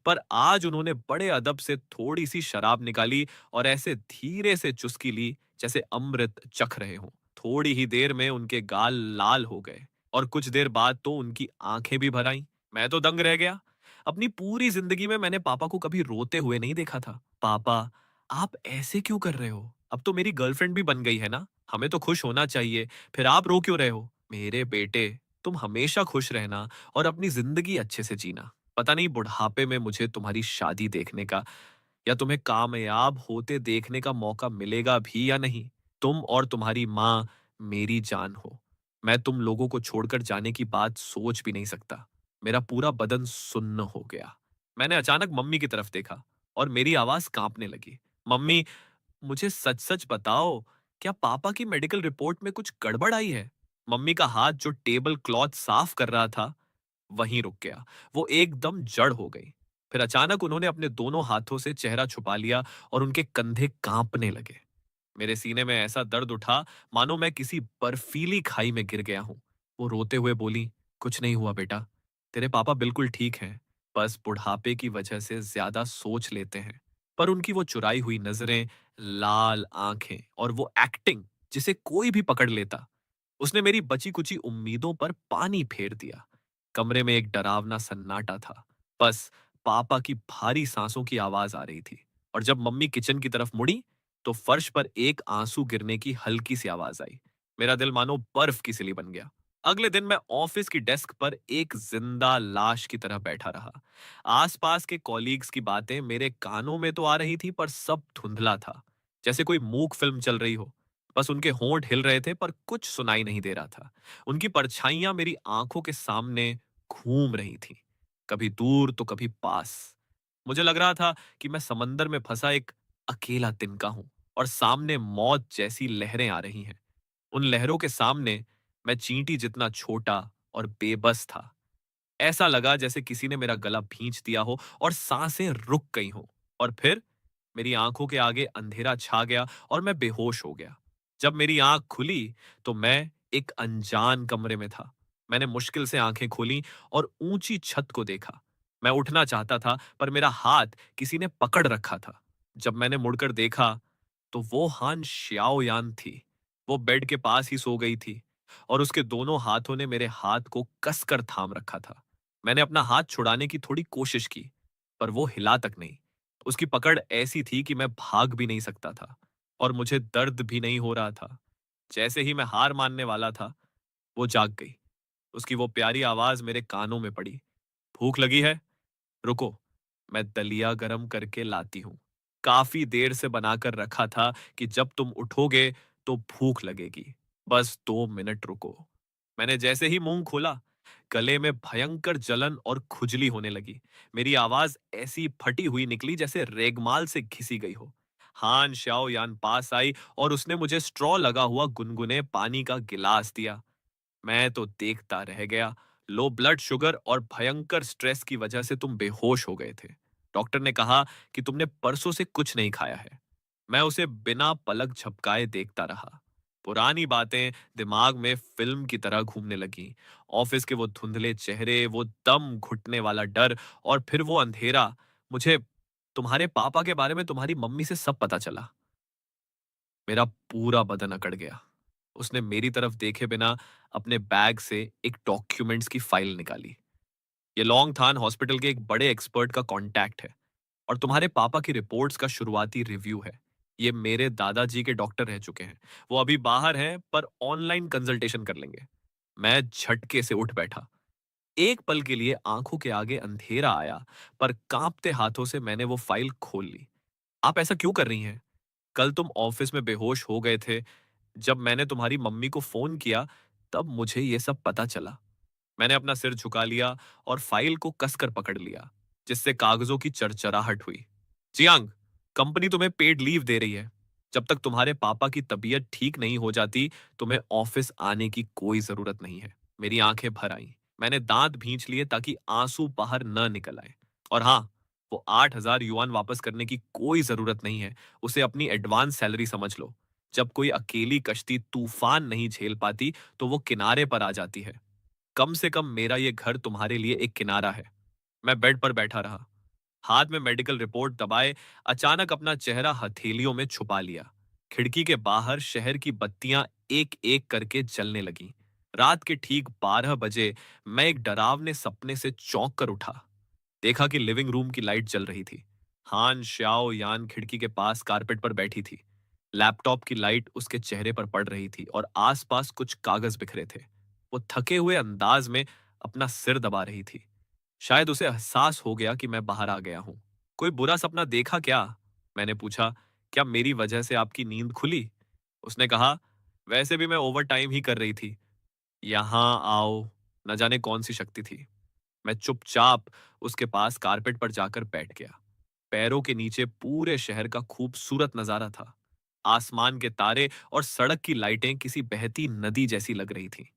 पर आज उन्होंने बड़े अदब से थोड़ी सी शराब निकाली और ऐसे धीरे से चुस्की ली जैसे अमृत चख रहे हों। थोड़ी ही देर में उनके गाल लाल हो गए और कुछ देर बाद तो उनकी आंखें भी भर आईं। मैं तो दंग रह गया। अपनी पूरी जिंदगी में मैंने पापा को कभी रोते हुए नहीं देखा था। पापा, आप ऐसे क्यों कर रहे हो? अब तो मेरी गर्लफ्रेंड भी बन गई है ना? हमें तो खुश होना चाहिए। फिर आप रो क्यों रहे हो? मेरे बेटे, तुम हमेशा खुश रहना और अपनी जिंदगी अच्छे से जीना। पता नहीं बुढ़ापे में मुझे तुम्हारी शादी देखने का या तुम्हें कामयाब होते देखने का मौका मिलेगा भी या नहीं। तुम और तुम्हारी माँ मेरी जान हो। मैं तुम लोगों को छोड़कर जाने की बात सोच भी नहीं सकता। मेरा पूरा बदन सुन्न हो गया। मैंने अचानक मम्मी की तरफ देखा और मेरी आवाज कांपने लगी। मम्मी, मुझे सच सच बताओ, क्या पापा की मेडिकल रिपोर्ट में कुछ गड़बड़ आई है? मम्मी का हाथ जो टेबल क्लॉथ साफ कर रहा था, वहीं रुक गया। वो एकदम जड़ हो गई। फिर अचानक उन्होंने अपने दोनों हाथों से चेहरा छुपा लिया और उनके कंधे कांपने लगे। मेरे सीने में ऐसा दर्द उठा मानो मैं किसी बर्फीली खाई में गिर गया हूं। वो रोते हुए बोली, कुछ नहीं हुआ बेटा, तेरे पापा बिल्कुल ठीक हैं, बस बुढ़ापे की वजह से ज्यादा सोच लेते हैं। पर उनकी वो चुराई हुई नजरें, लाल आंखें और वो एक्टिंग जिसे कोई भी पकड़ लेता, उसने मेरी बची कुची उम्मीदों पर पानी फेर दिया। कमरे में एक डरावना सन्नाटा था। बस पापा की भारी सांसों की आवाज आ रही थी। और जब मम्मी किचन की तरफ मुड़ी तो फर्श पर एक आंसू गिरने की हल्की सी आवाज आई। मेरा दिल मानो बर्फ की सिली बन गया। अगले दिन मैं ऑफिस की डेस्क पर एक जिंदा लाश की तरह बैठा रहा। आसपास के कॉलीग्स की बातें मेरे कानों में तो आ रही थी, पर सब धुंधला था, जैसे कोई मूक फिल्म चल रही हो। बस उनके होंठ हिल रहे थे, पर कुछ सुनाई नहीं दे रहा था। उनकी परछाइयां मेरी आंखों के सामने घूम रही थी, कभी दूर तो कभी पास। मुझे लग रहा था कि मैं समंदर में फंसा एक अकेला तिनका हूं और सामने मौत जैसी लहरें आ रही हैं। उन लहरों के सामने मैं चींटी जितना छोटा और बेबस था। ऐसा लगा जैसे किसी ने मेरा गला भींच दिया हो और सांसें रुक गई हों। और फिर मेरी आंखों के आगे अंधेरा छा गया और मैं बेहोश हो गया। जब मेरी आंख खुली तो मैं एक अनजान कमरे में था। मैंने मुश्किल से आंखें खोली और ऊंची छत को देखा। मैं उठना चाहता था, पर मेरा हाथ किसी ने पकड़ रखा था। जब मैंने मुड़कर देखा तो वो हान श्याओ यान थी। वो बेड के पास ही सो गई थी और उसके दोनों हाथों ने मेरे हाथ को कसकर थाम रखा था। मैंने अपना हाथ छुड़ाने की थोड़ी कोशिश की, पर वो हिला तक नहीं। उसकी पकड़ ऐसी थी कि मैं भाग भी नहीं सकता था और मुझे दर्द भी नहीं हो रहा था। जैसे ही मैं हार मानने वाला था, वो जाग गई। उसकी वो प्यारी आवाज मेरे कानों में पड़ी, भूख लगी है? रुको, मैं दलिया गरम करके लाती हूँ। काफी देर से बनाकर रखा था कि जब तुम उठोगे तो भूख लगेगी। बस 2 मिनट रुको। मैंने जैसे ही मुंह खोला, गले में भयंकर जलन और खुजली होने लगी। मेरी आवाज ऐसी फटी हुई निकली जैसे रेगमाल से घिसी गई हो। हान शाओ यान पास आई और उसने मुझे स्ट्रॉ लगा हुआ गुनगुने पानी का गिलास दिया। मैं तो देखता रह गया। लो ब्लड शुगर और भयंकर स्ट्रेस की वजह से तुम बेहोश हो गए थे। डॉक्टर ने कहा कि तुमने परसों से कुछ नहीं खाया है। मैं उसे बिना पलक झपकाए देखता रहा। पुरानी बातें दिमाग में फिल्म की तरह घूमने लगी। ऑफिस के वो धुंधले चेहरे, वो दम घुटने वाला डर और फिर वो अंधेरा। मुझे तुम्हारे पापा के बारे में तुम्हारी मम्मी से सब पता चला। मेरा पूरा बदन अकड़ गया। उसने मेरी तरफ देखे बिना अपने बैग से एक डॉक्यूमेंट्स की फाइल निकाली। ये लॉन्ग थान हॉस्पिटल के एक बड़े एक्सपर्ट का कांटेक्ट है और तुम्हारे पापा की रिपोर्ट्स का शुरुआती रिव्यू है। ये मेरे दादाजी के डॉक्टर रह चुके हैं। वो अभी बाहर हैं, पर ऑनलाइन कंसल्टेशन कर लेंगे। मैं झटके से उठ बैठा। एक पल के लिए आंखों के आगे अंधेरा आया, पर कांपते हाथों से मैंने वो फाइल खोल ली। आप ऐसा क्यों कर रही हैं? कल तुम ऑफिस में बेहोश हो गए थे। जब मैंने तुम्हारी मम्मी को फोन किया, तब मुझे ये सब पता चला। मैंने अपना सिर झुका लिया और फाइल को कसकर पकड़ लिया, जिससे कागजों की चरचराहट हुई। जियांग, कंपनी तुम्हें पेड लीव दे रही है। जब तक तुम्हारे पापा की तबीयत ठीक नहीं हो जाती, तुम्हें ऑफिस आने की कोई जरूरत नहीं है। मेरी आंखें भर आईं। मैंने दांत भींच लिए ताकि आंसू बाहर न निकल आए। और हाँ, वो 8,000 युआन वापस करने की कोई जरूरत नहीं है। उसे अपनी एडवांस सैलरी समझ लो। जब कोई अकेली कश्ती तूफान नहीं झेल पाती, तो वो किनारे पर आ जाती है। कम से कम मेरा ये घर तुम्हारे लिए एक किनारा है। मैं बेड पर बैठा रहा, हाथ में मेडिकल रिपोर्ट दबाए, अचानक अपना चेहरा हथेलियों में छुपा लिया। खिड़की के बाहर शहर की बत्तियां एक एक करके जलने लगीं। रात के ठीक 12 बजे मैं एक डरावने सपने से चौंक कर उठा। देखा कि लिविंग रूम की लाइट जल रही थी। हान श्याओ यान खिड़की के पास कारपेट पर बैठी थी। लैपटॉप की लाइट उसके चेहरे पर पड़ रही थी और आसपास कुछ कागज बिखरे थे। वो थके हुए अंदाज में अपना सिर दबा रही थी। शायद उसे एहसास हो गया कि मैं बाहर आ गया हूं। कोई बुरा सपना देखा क्या? मैंने पूछा। क्या मेरी वजह से आपकी नींद खुली? उसने कहा, वैसे भी मैं ओवर टाइम ही कर रही थी। यहां आओ। न जाने कौन सी शक्ति थी। मैं चुपचाप उसके पास कारपेट पर जाकर बैठ गया। पैरों के नीचे पूरे शहर का खूबसूरत नजारा था। आसमान के तारे और सड़क की लाइटें किसी बहती नदी जैसी लग रही थी।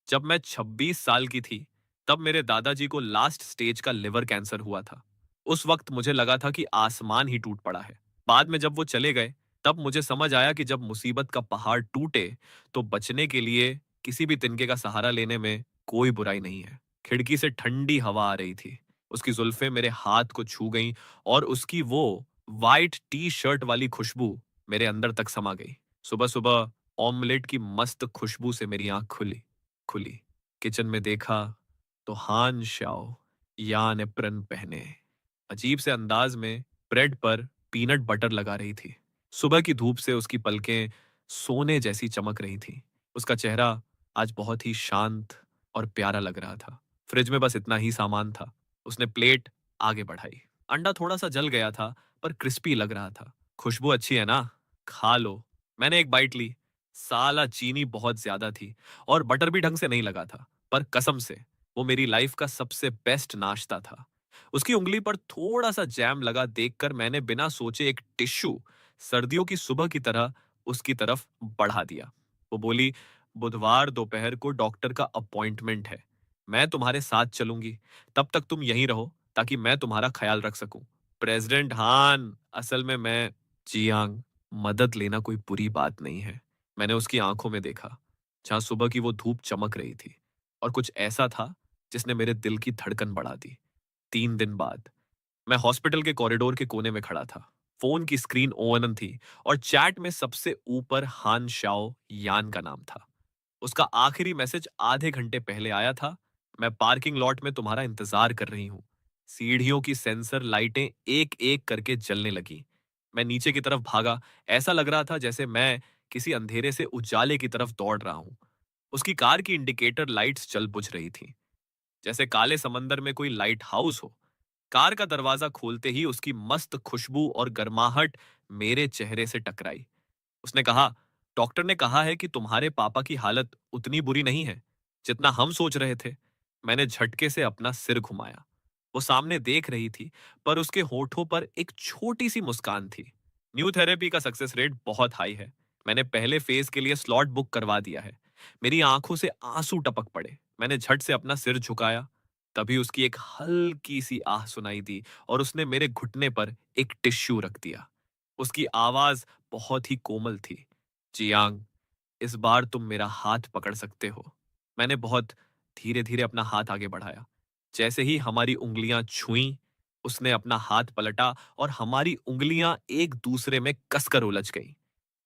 जब मैं 26 साल की थी, तब मेरे दादाजी को लास्ट स्टेज का लिवर कैंसर हुआ था। उस वक्त मुझे लगा था कि आसमान ही टूट पड़ा है। बाद में जब वो चले गए, तब मुझे समझ आया कि जब मुसीबत का पहाड़ टूटे, तो बचने के लिए किसी भी तिनके का सहारा लेने में कोई बुराई नहीं है। खिड़की से ठंडी हवा आ रही थी। उसकी जुल्फें मेरे हाथ को छू गईं और उसकी वो वाइट टी शर्ट वाली खुशबू मेरे अंदर तक समा गई। सुबह सुबह ऑमलेट की मस्त खुशबू से मेरी आंख खुली खुली किचन में देखा तो हान शाओ यान एप्रन पहने अजीब से अंदाज में ब्रेड पर पीनट बटर लगा रही थी। सुबह की धूप से उसकी पलकें सोने जैसी चमक रही थी। उसका चेहरा आज बहुत ही शांत और प्यारा लग रहा था। फ्रिज में बस इतना ही सामान था। उसने प्लेट आगे बढ़ाई। अंडा थोड़ा सा जल गया था, पर क्रिस्पी लग रहा था। खुशबू अच्छी है ना? खा लो। मैंने एक बाइट ली। साला चीनी बहुत ज्यादा थी और बटर भी ढंग से नहीं लगा था, पर कसम से वो मेरी लाइफ का सबसे बेस्ट नाश्ता था। उसकी उंगली पर थोड़ा सा जैम लगा देखकर मैंने बिना सोचे एक टिश्यू सर्दियों की सुबह की तरह उसकी तरफ बढ़ा दिया। वो बोली, बुधवार दोपहर को डॉक्टर का अपॉइंटमेंट है। मैं तुम्हारे साथ चलूंगी। तब तक तुम यहीं रहो ताकि मैं तुम्हारा ख्याल रख सकूं। प्रेसिडेंट हान, असल में मैं जियांग, मदद लेना कोई बुरी बात नहीं है। मैंने उसकी आंखों में देखा, जहां सुबह की वो धूप चमक रही थी, और कुछ ऐसा था जिसने मेरे दिल की धड़कन बढ़ा दी। 3 दिन बाद मैं हॉस्पिटल के कॉरिडोर के कोने में खड़ा था। फोन की स्क्रीन ओवन थी और चैट में सबसे ऊपर हान शाओ यान का नाम था। उसका आखिरी मैसेज आधे घंटे पहले आया था। मैं पार्किंग लॉट में तुम्हारा इंतजार कर रही हूं। सीढ़ियों की सेंसर लाइटें एक एक करके जलने लगी। मैं नीचे की तरफ भागा। ऐसा लग रहा था जैसे मैं किसी अंधेरे से उजाले की तरफ दौड़ रहा हूं। उसकी कार की इंडिकेटर लाइट्स जल बुझ रही थी, जैसे काले समंदर में कोई लाइट हाउस हो। कार का दरवाजा खोलते ही उसकी मस्त खुशबू और गर्माहट मेरे चेहरे से टकराई। उसने कहा, डॉक्टर ने कहा है कि तुम्हारे पापा की हालत उतनी बुरी नहीं है जितना हम सोच रहे थे। मैंने झटके से अपना सिर घुमाया। वो सामने देख रही थी, पर उसके होठों पर एक छोटी सी मुस्कान थी। न्यू थेरेपी का सक्सेस रेट बहुत हाई है। मैंने पहले फेज के लिए स्लॉट बुक करवा दिया है। मेरी आंखों से आंसू टपक पड़े। मैंने झट से अपना सिर झुकाया। तभी उसकी एक हल्की सी आह सुनाई दी और उसने मेरे घुटने पर एक टिश्यू रख दिया। उसकी आवाज बहुत ही कोमल थी। जियांग, इस बार तुम मेरा हाथ पकड़ सकते हो। मैंने बहुत धीरे धीरे अपना हाथ आगे बढ़ाया। जैसे ही हमारी उंगलियां छुईं, उसने अपना हाथ पलटा और हमारी उंगलियां एक दूसरे में कसकर उलझ गईं।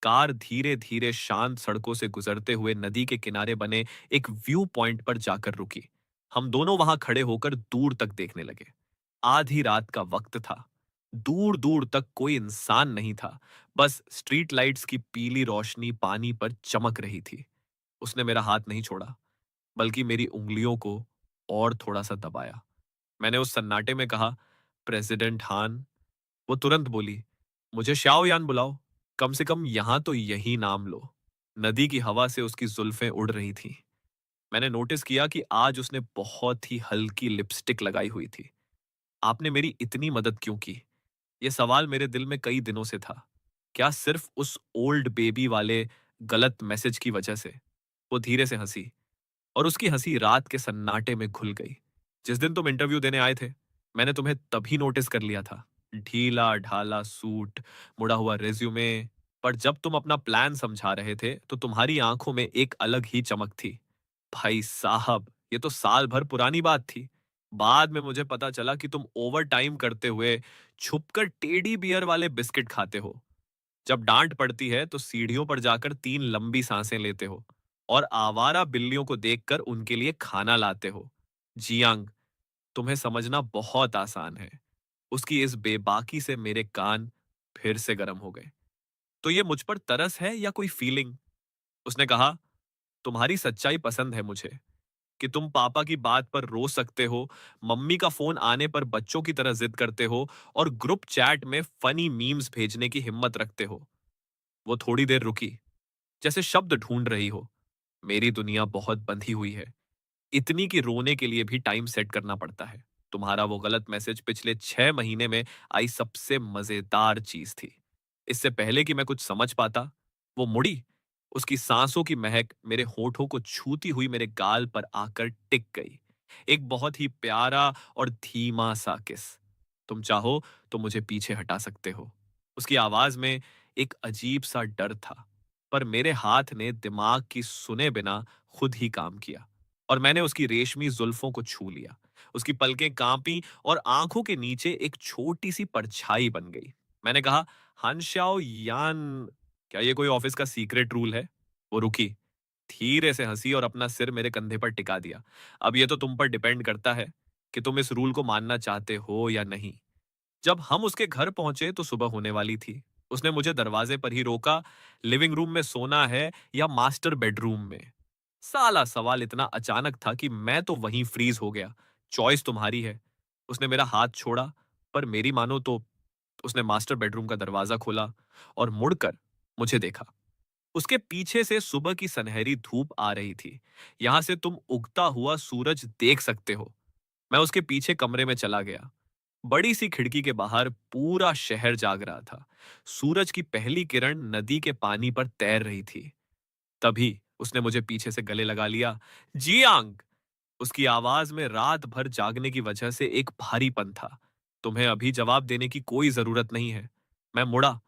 कार धीरे धीरे शांत सड़कों से गुजरते हुए नदी के किनारे बने एक व्यू पॉइंट पर जाकर रुकी। हम दोनों वहां खड़े होकर दूर तक देखने लगे। आधी रात का वक्त था। दूर दूर तक कोई इंसान नहीं था। बस स्ट्रीट लाइट्स की पीली रोशनी पानी पर चमक रही थी। उसने मेरा हाथ नहीं छोड़ा, बल्कि मेरी उंगलियों को और थोड़ा सा दबाया। मैंने उस सन्नाटे में कहा, प्रेसिडेंट हान। वो तुरंत बोली, मुझे शाओ यान बुलाओ। कम से कम यहां तो यही नाम लो। नदी की हवा से उसकी जुल्फें उड़ रही थीं। मैंने नोटिस किया कि आज उसने बहुत ही हल्की लिपस्टिक लगाई हुई थी। आपने मेरी इतनी मदद क्यों की? ये सवाल मेरे दिल में कई दिनों से था। क्या सिर्फ उस ओल्ड बेबी वाले गलत मैसेज की वजह से? वो धीरे से हंसी, और उसकी हंसी रात के सन्नाटे में घुल गई। जिस दिन तुम इंटरव्यू देने आए थे, मैंने तुम्हें तभी नोटिस कर लिया था। ढीला ढाला सूट, मुड़ा हुआ रिज्यूमे, पर जब तुम अपना प्लान समझा रहे थे, तो तुम्हारी आंखों में एक अलग ही चमक थी। भाई साहब, ये तो साल भर पुरानी बात थी। बाद में मुझे पता चला कि तुम ओवर टाइम करते हुए छुपकर टेडी बियर वाले बिस्किट खाते हो। जब डांट पड़ती है तो सीढ़ियों पर जाकर 3 लंबी सांसें लेते हो और आवारा बिल्लियों को देखकर उनके लिए खाना लाते हो। जियांग, तुम्हें समझना बहुत आसान है। उसकी इस बेबाकी से मेरे कान फिर से गर्म हो गए। तो ये मुझ पर तरस है या कोई फीलिंग? उसने कहा, तुम्हारी सच्चाई पसंद है मुझे, कि तुम पापा की बात पर रो सकते हो, मम्मी का फोन आने पर बच्चों की तरह जिद करते हो और ग्रुप चैट में फनी मीम्स भेजने की हिम्मत रखते हो। वो थोड़ी देर रुकी, जैसे शब्द ढूंढ रही हो। मेरी दुनिया बहुत बंधी हुई है, इतनी कि रोने के लिए भी टाइम सेट करना पड़ता है। तुम्हारा वो गलत मैसेज पिछले 6 महीने में आई सबसे मजेदार चीज थी। इससे पहले कि मैं कुछ समझ पाता, वो मुड़ी। उसकी सांसों की महक मेरे होठों को छूती हुई मेरे गाल पर आकर टिक गई। एक बहुत ही प्यारा और धीमा सा किस। तुम चाहो तो मुझे पीछे हटा सकते हो। उसकी आवाज में एक अजीब सा डर था, पर मेरे हाथ ने दिमाग की सुने बिना खुद ही काम किया और मैंने उसकी रेशमी जुल्फों को छू लिया। उसकी पलकें कांपी और आंखों के नीचे एक छोटी सी परछाई बन गई। मैंने कहा, हानशाओ यान, क्या ये कोई ऑफिस का सीक्रेट रूल है? वो रुकी, धीरे से हंसी और अपना सिर मेरे कंधे पर टिका दिया। अब ये तो तुम पर डिपेंड करता है कि तुम इस रूल को मानना चाहते हो या नहीं। जब हम उसके घर पहुंचे तो सुबह होने वाली थी। उसने मुझे दरवाजे पर ही रोका, लिविंग रूम में सोना है या मास्टर बेडरूम में? साला सवाल इतना अचानक था कि मैं तो वहीं फ्रीज हो गया। चॉइस तुम्हारी है। उसने मेरा हाथ छोड़ा, पर मेरी मानो तो उसने मास्टर बेडरूम का दरवाजा खोला और मुड़कर मुझे देखा। उसके पीछे से सुबह की सनहरी धूप आ रही थी। यहां से तुम उगता हुआ सूरज देख सकते हो। मैं उसके पीछे कमरे में चला गया। बड़ी सी खिड़की के बाहर पूरा शहर जाग रहा था। सूरज की पहली किरण नदी के पानी पर तैर रही थी। तभी उसने मुझे पीछे से गले लगा लिया। जियांग! उसकी आवाज में रात भर जागने की वजह से एक भारीपन था। तुम्हें अभी जवाब देने की कोई जरूरत नहीं है। मैं मुड़ा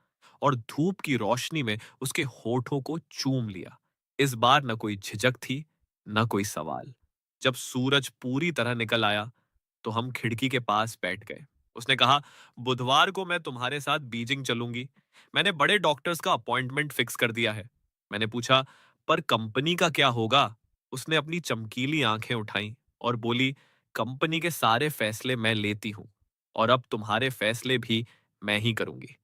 और धूप की रोशनी में उसके होठों को चूम लिया। इस बार न कोई झिझक थी, न कोई सवाल। जब सूरज पूरी तरह निकल आया तो हम खिड़की के पास बैठ गए। उसने कहा, बुधवार को मैं तुम्हारे साथ बीजिंग चलूंगी। मैंने बड़े डॉक्टर्स का अपॉइंटमेंट फिक्स कर दिया है। मैंने पूछा, पर कंपनी का क्या होगा? उसने अपनी चमकीली आंखें उठाई और बोली, कंपनी के सारे फैसले मैं लेती हूं और अब तुम्हारे फैसले भी मैं ही करूंगी।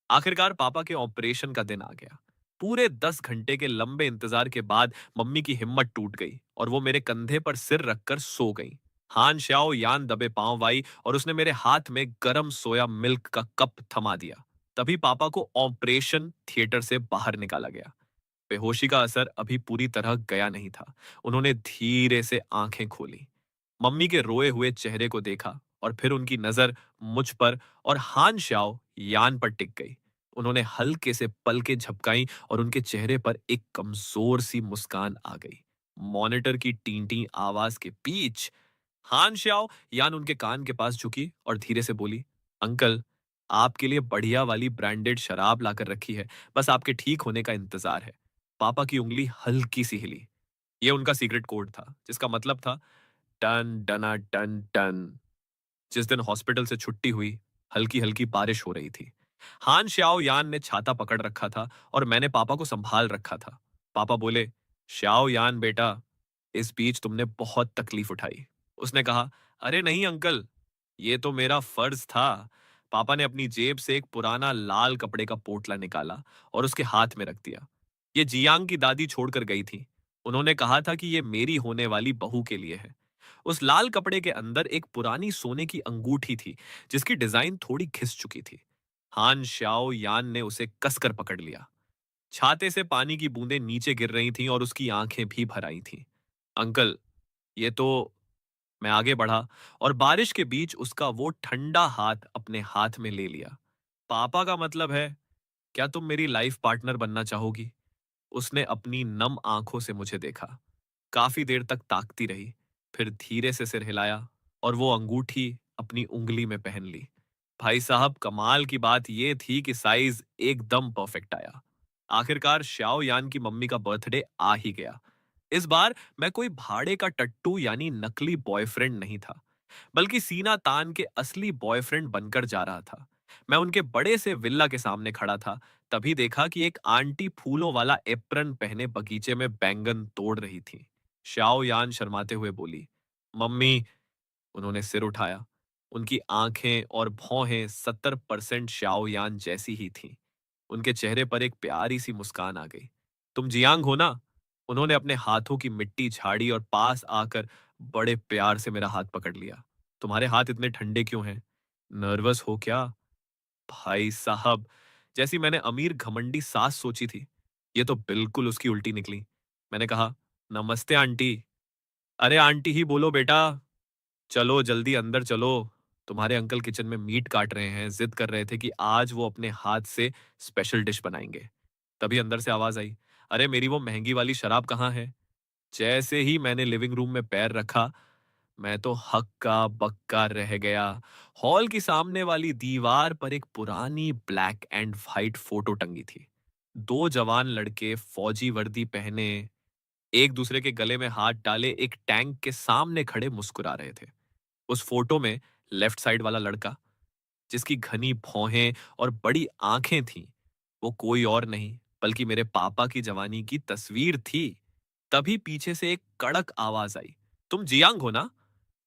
आखिरकार पापा के ऑपरेशन का दिन आ गया। पूरे 10 घंटे के लंबे इंतजार के बाद मम्मी की हिम्मत टूट गई और वो मेरे कंधे पर सिर रखकर सो गई। हान श्याओ यान दबे पांव आई और उसने मेरे हाथ में गरम सोया मिल्क का कप थमा दिया। तभी पापा को ऑपरेशन थिएटर से बाहर निकाला गया। बेहोशी का असर अभी पूरी तरह गया नहीं था। उन्होंने धीरे से आंखें खोली, मम्मी के रोए हुए चेहरे को देखा और फिर उनकी नजर मुझ पर और हान श्याओ यान पर टिक गई। उन्होंने हल्के से पलकें झपकाई और उनके चेहरे पर एक कमजोर सी मुस्कान आ गई। मॉनिटर की टीं आवाज के बीच हान श्याओ यान उनके कान के पास झुकी और धीरे से बोली, अंकल, आपके लिए बढ़िया वाली ब्रांडेड शराब लाकर रखी है, बस आपके ठीक होने का इंतजार है। पापा की उंगली हल्की सी हिली। यह उनका सीक्रेट कोड था, जिसका मतलब था टन डना टन टन। जिस दिन हॉस्पिटल से छुट्टी हुई, हल्की हल्की बारिश हो रही थी। हान श्याओ यान ने छाता पकड़ रखा था और मैंने पापा को संभाल रखा था। पापा बोले, श्याओ यान बेटा, इस बीच तुमने बहुत तकलीफ उठाई। उसने कहा, अरे नहीं अंकल, ये तो मेरा फर्ज था। पापा ने अपनी जेब से एक पुराना लाल कपड़े का पोटला निकाला और उसके हाथ में रख दिया। ये जियांग की दादी छोड़कर गई थी। उन्होंने कहा था कि ये मेरी होने वाली बहू के लिए है। उस लाल कपड़े के अंदर एक पुरानी सोने की अंगूठी थी, जिसकी डिजाइन थोड़ी घिस चुकी थी। हान श्याओ यान ने उसे कसकर पकड़ लिया। छाते से पानी की बूंदें नीचे गिर रही थीं और उसकी आंखें भी भर आई थीं। अंकल, ये तो। मैं आगे बढ़ा और बारिश के बीच उसका वो ठंडा हाथ अपने हाथ में ले लिया। पापा का मतलब है, क्या तुम मेरी लाइफ पार्टनर बनना चाहोगी? उसने अपनी नम आंखों से मुझे देखा। काफी देर तक ताकती रही, फिर धीरे से सिर हिलाया और वो अंगूठी अपनी उंगली में पहन ली। भाई साहब, कमाल की बात यह थी कि साइज एकदम परफेक्ट आया। आखिरकार श्याओ यान की मम्मी का बर्थडे आ ही गया। इस बार मैं कोई भाड़े का टट्टू यानी नकली बॉयफ्रेंड नहीं था, बल्कि सीना तान के असली बॉयफ्रेंड बनकर जा रहा था। मैं उनके बड़े से विल्ला के सामने खड़ा था, तभी देखा कि एक आंटी फूलों वाला एप्रन पहने बगीचे में बैंगन तोड़ रही थी। श्याओ यान शर्माते हुए बोली, मम्मी। उन्होंने सिर उठाया। उनकी आंखें और भौहें 70% श्याओ यान जैसी ही थीं। उनके चेहरे पर एक प्यारी सी मुस्कान आ गई। तुम जियांग हो ना? उन्होंने अपने हाथों की मिट्टी झाड़ी और पास आकर बड़े प्यार से मेरा हाथ पकड़ लिया। तुम्हारे हाथ इतने ठंडे क्यों हैं? नर्वस हो क्या? भाई साहब, जैसी मैंने अमीर घमंडी सास सोची थी, ये तो बिल्कुल उसकी उल्टी निकली। मैंने कहा, नमस्ते आंटी। अरे आंटी ही बोलो बेटा। चलो जल्दी अंदर चलो। तुम्हारे अंकल किचन में मीट काट रहे हैं, जिद कर रहे थे कि आज वो अपने हाथ से स्पेशल डिश बनाएंगे। तभी अंदर से आवाज आई, अरे मेरी वो महंगी वाली शराब कहाँ है? जैसे ही मैंने लिविंग रूम में पैर रखा, मैं तो हक्का बक्का रह गया। हॉल की सामने वाली दीवार पर एक पुरानी ब्लैक एंड व्हाइट फोटो टंगी थी। दो जवान लड़के फौजी वर्दी पहने, एक दूसरे के गले में हाथ डाले एक टैंक के सामने खड़े मुस्कुरा रहे थे। उस फोटो में लेफ्ट साइड वाला लड़का, जिसकी घनी भौहें और बड़ी आंखें थीं, वो कोई और नहीं बल्कि मेरे पापा की जवानी की तस्वीर थी। तभी पीछे से एक कड़क आवाज आई, तुम जियांग हो ना?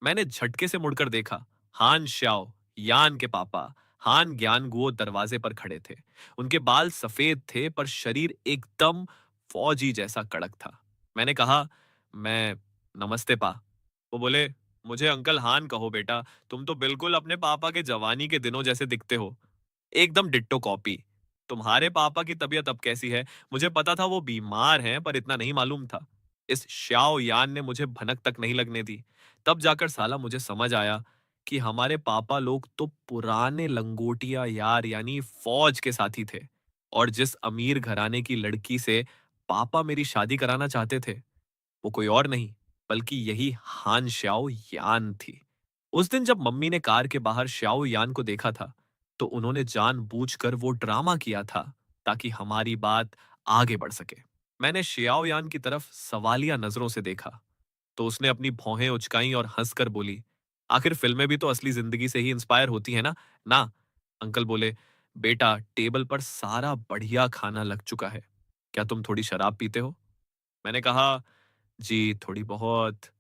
मैंने झटके से मुड़कर देखा। हान श्याओ, यान के पापा, हान ग्यानगुओ दरवाजे पर खड़े थे। उनके बाल सफेद थे पर शरीर एकदम फौजी जैसा कड़क था। मैंने कहा, मैं नमस्ते पा। वो बोले, मुझे अंकल हान कहो बेटा, तुम तो बिल्कुल अपने पापा के जवानी के दिनों जैसे दिखते हो। एकदम डिट्टो कॉपी। तुम्हारे पापा की तबीयत अब कैसी है? मुझे पता था वो बीमार हैं, पर इतना नहीं मालूम था। इस श्याओ यान ने मुझे भनक तक नहीं लगने दी। तब जाकर साला मुझे समझ आया कि हमारे पापा लोग तो पुराने लंगोटिया यार यानी फौज के साथी थे। और जिस अमीर घराने की लड़की से पापा मेरी शादी कराना चाहते थे, वो कोई और नहीं बल्कि यही हान श्याओ यान थी। उस दिन जब मम्मी ने कार के बाहर श्याओ यान को देखा था, तो उन्होंने जानबूझकर वो ड्रामा किया था ताकि हमारी बात आगे बढ़ सके। मैंने श्याओ यान की तरफ सवालिया नजरों से देखा, तो उसने अपनी भौहें उचकाई और हंसकर बोली, आखिर फिल्में भी तो असली जिंदगी से ही इंस्पायर होती है ना? ना। अंकल बोले, बेटा टेबल पर सारा बढ़िया खाना लग चुका है, क्या तुम थोड़ी शराब पीते हो? मैंने कहा, जी, थोड़ी बहुत।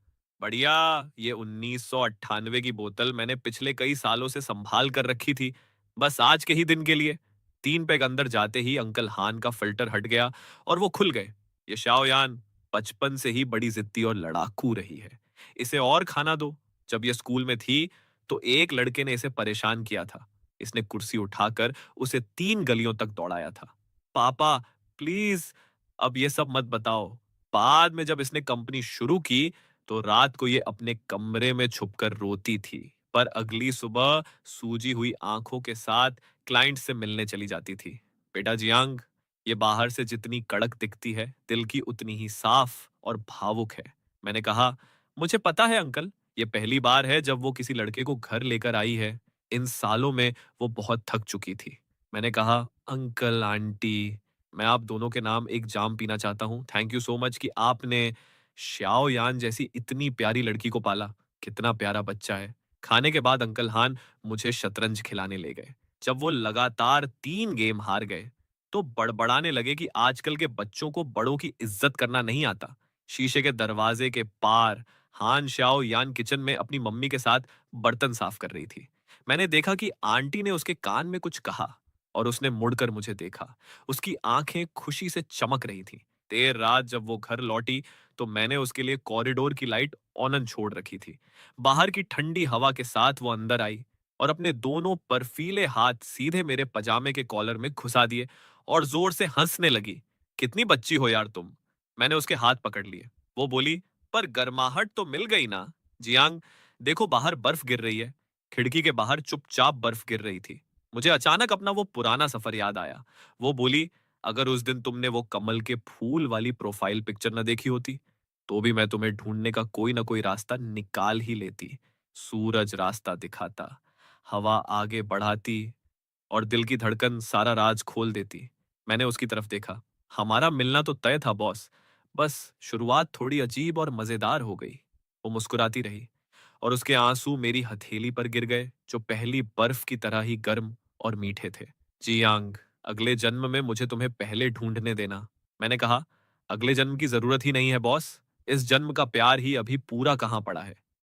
बढ़िया, ये 1998 की बोतल मैंने पिछले कई सालों से संभाल कर रखी थी, बस आज के ही दिन के लिए। 3 पैग अंदर जाते ही अंकल हान का फिल्टर हट गया और वो खुल गए। ये शाओयान बचपन से ही बड़ी जिद्दी और लड़ाकू रही है। इसे और खाना दो। जब ये स्कूल में थी, तो एक लड़के ने इसे परेशान किया था। इसने कुर्सी उठाकर उसे 3 गलियों तक दौड़ाया था। पापा, प्लीज, अब ये सब मत बताओ। बाद में जब इसने कंपनी शुरू की, तो रात को ये अपने कमरे में छुपकर रोती थी, पर अगली सुबह सूजी हुई आंखों के साथ क्लाइंट से मिलने चली जाती थी। बेटा जियांग, ये बाहर से जितनी कड़क दिखती है, दिल की उतनी ही साफ और भावुक है। मैंने कहा, मुझे पता है अंकल, ये पहली बार है जब वो किसी लड़के को घर लेकर आई है। इन सालों में वो बहुत थक चुकी थी। मैंने कहा, अंकल आंटी, मैं आप दोनों के नाम एक जाम पीना चाहता हूँ। थैंक यू सो मच कि आपने श्याओ यान जैसी इतनी प्यारी लड़की को पाला। कितना प्यारा बच्चा है। खाने के बाद अंकल हान मुझे शतरंज खिलाने ले गए। जब वो लगातार 3 गेम हार गए, तो बड़बड़ाने लगे कि आजकल के बच्चों को बड़ों की इज्जत करना नहीं आता। शीशे के दरवाजे के पार हान श्याओ यान किचन में अपनी मम्मी के साथ बर्तन साफ कर रही थी। मैंने देखा कि आंटी ने उसके कान में कुछ कहा और उसने मुड़कर मुझे देखा। उसकी आंखें खुशी से चमक रही थीं। देर रात जब वो घर लौटी, तो मैंने उसके लिए कॉरिडोर की लाइट ऑन छोड़ रखी थी। बाहर की ठंडी हवा के साथ वो अंदर आई और अपने दोनों बर्फीले हाथ सीधे मेरे पजामे के कॉलर में घुसा दिए और जोर से हंसने लगी। कितनी बच्ची हो यार तुम। मैंने उसके हाथ पकड़ लिए। वो बोली, पर गर्माहट तो मिल गई ना? जियांग, देखो बाहर बर्फ गिर रही है। खिड़की के बाहर चुपचाप बर्फ गिर रही थी। मुझे अचानक अपना वो पुराना सफर याद आया। वो बोली, अगर उस दिन तुमने वो कमल के फूल वाली प्रोफाइल पिक्चर न देखी होती, तो भी मैं तुम्हें ढूंढने का कोई ना कोई रास्ता निकाल ही लेती। सूरज रास्ता दिखाता, हवा आगे बढ़ाती और दिल की धड़कन सारा राज खोल देती। मैंने उसकी तरफ देखा। हमारा मिलना तो तय था बॉस, बस शुरुआत थोड़ी अजीब और मजेदार हो गई। वो मुस्कुराती रही और उसके आंसू मेरी हथेली पर गिर गए, जो पहली बर्फ की तरह ही गर्म और मीठे थे। जियांग, अगले जन्म में मुझे तुम्हें पहले ढूंढने देना। मैंने कहा, अगले जन्म की जरूरत ही नहीं है बॉस। इस जन्म का प्यार ही अभी पूरा कहाँ पड़ा है।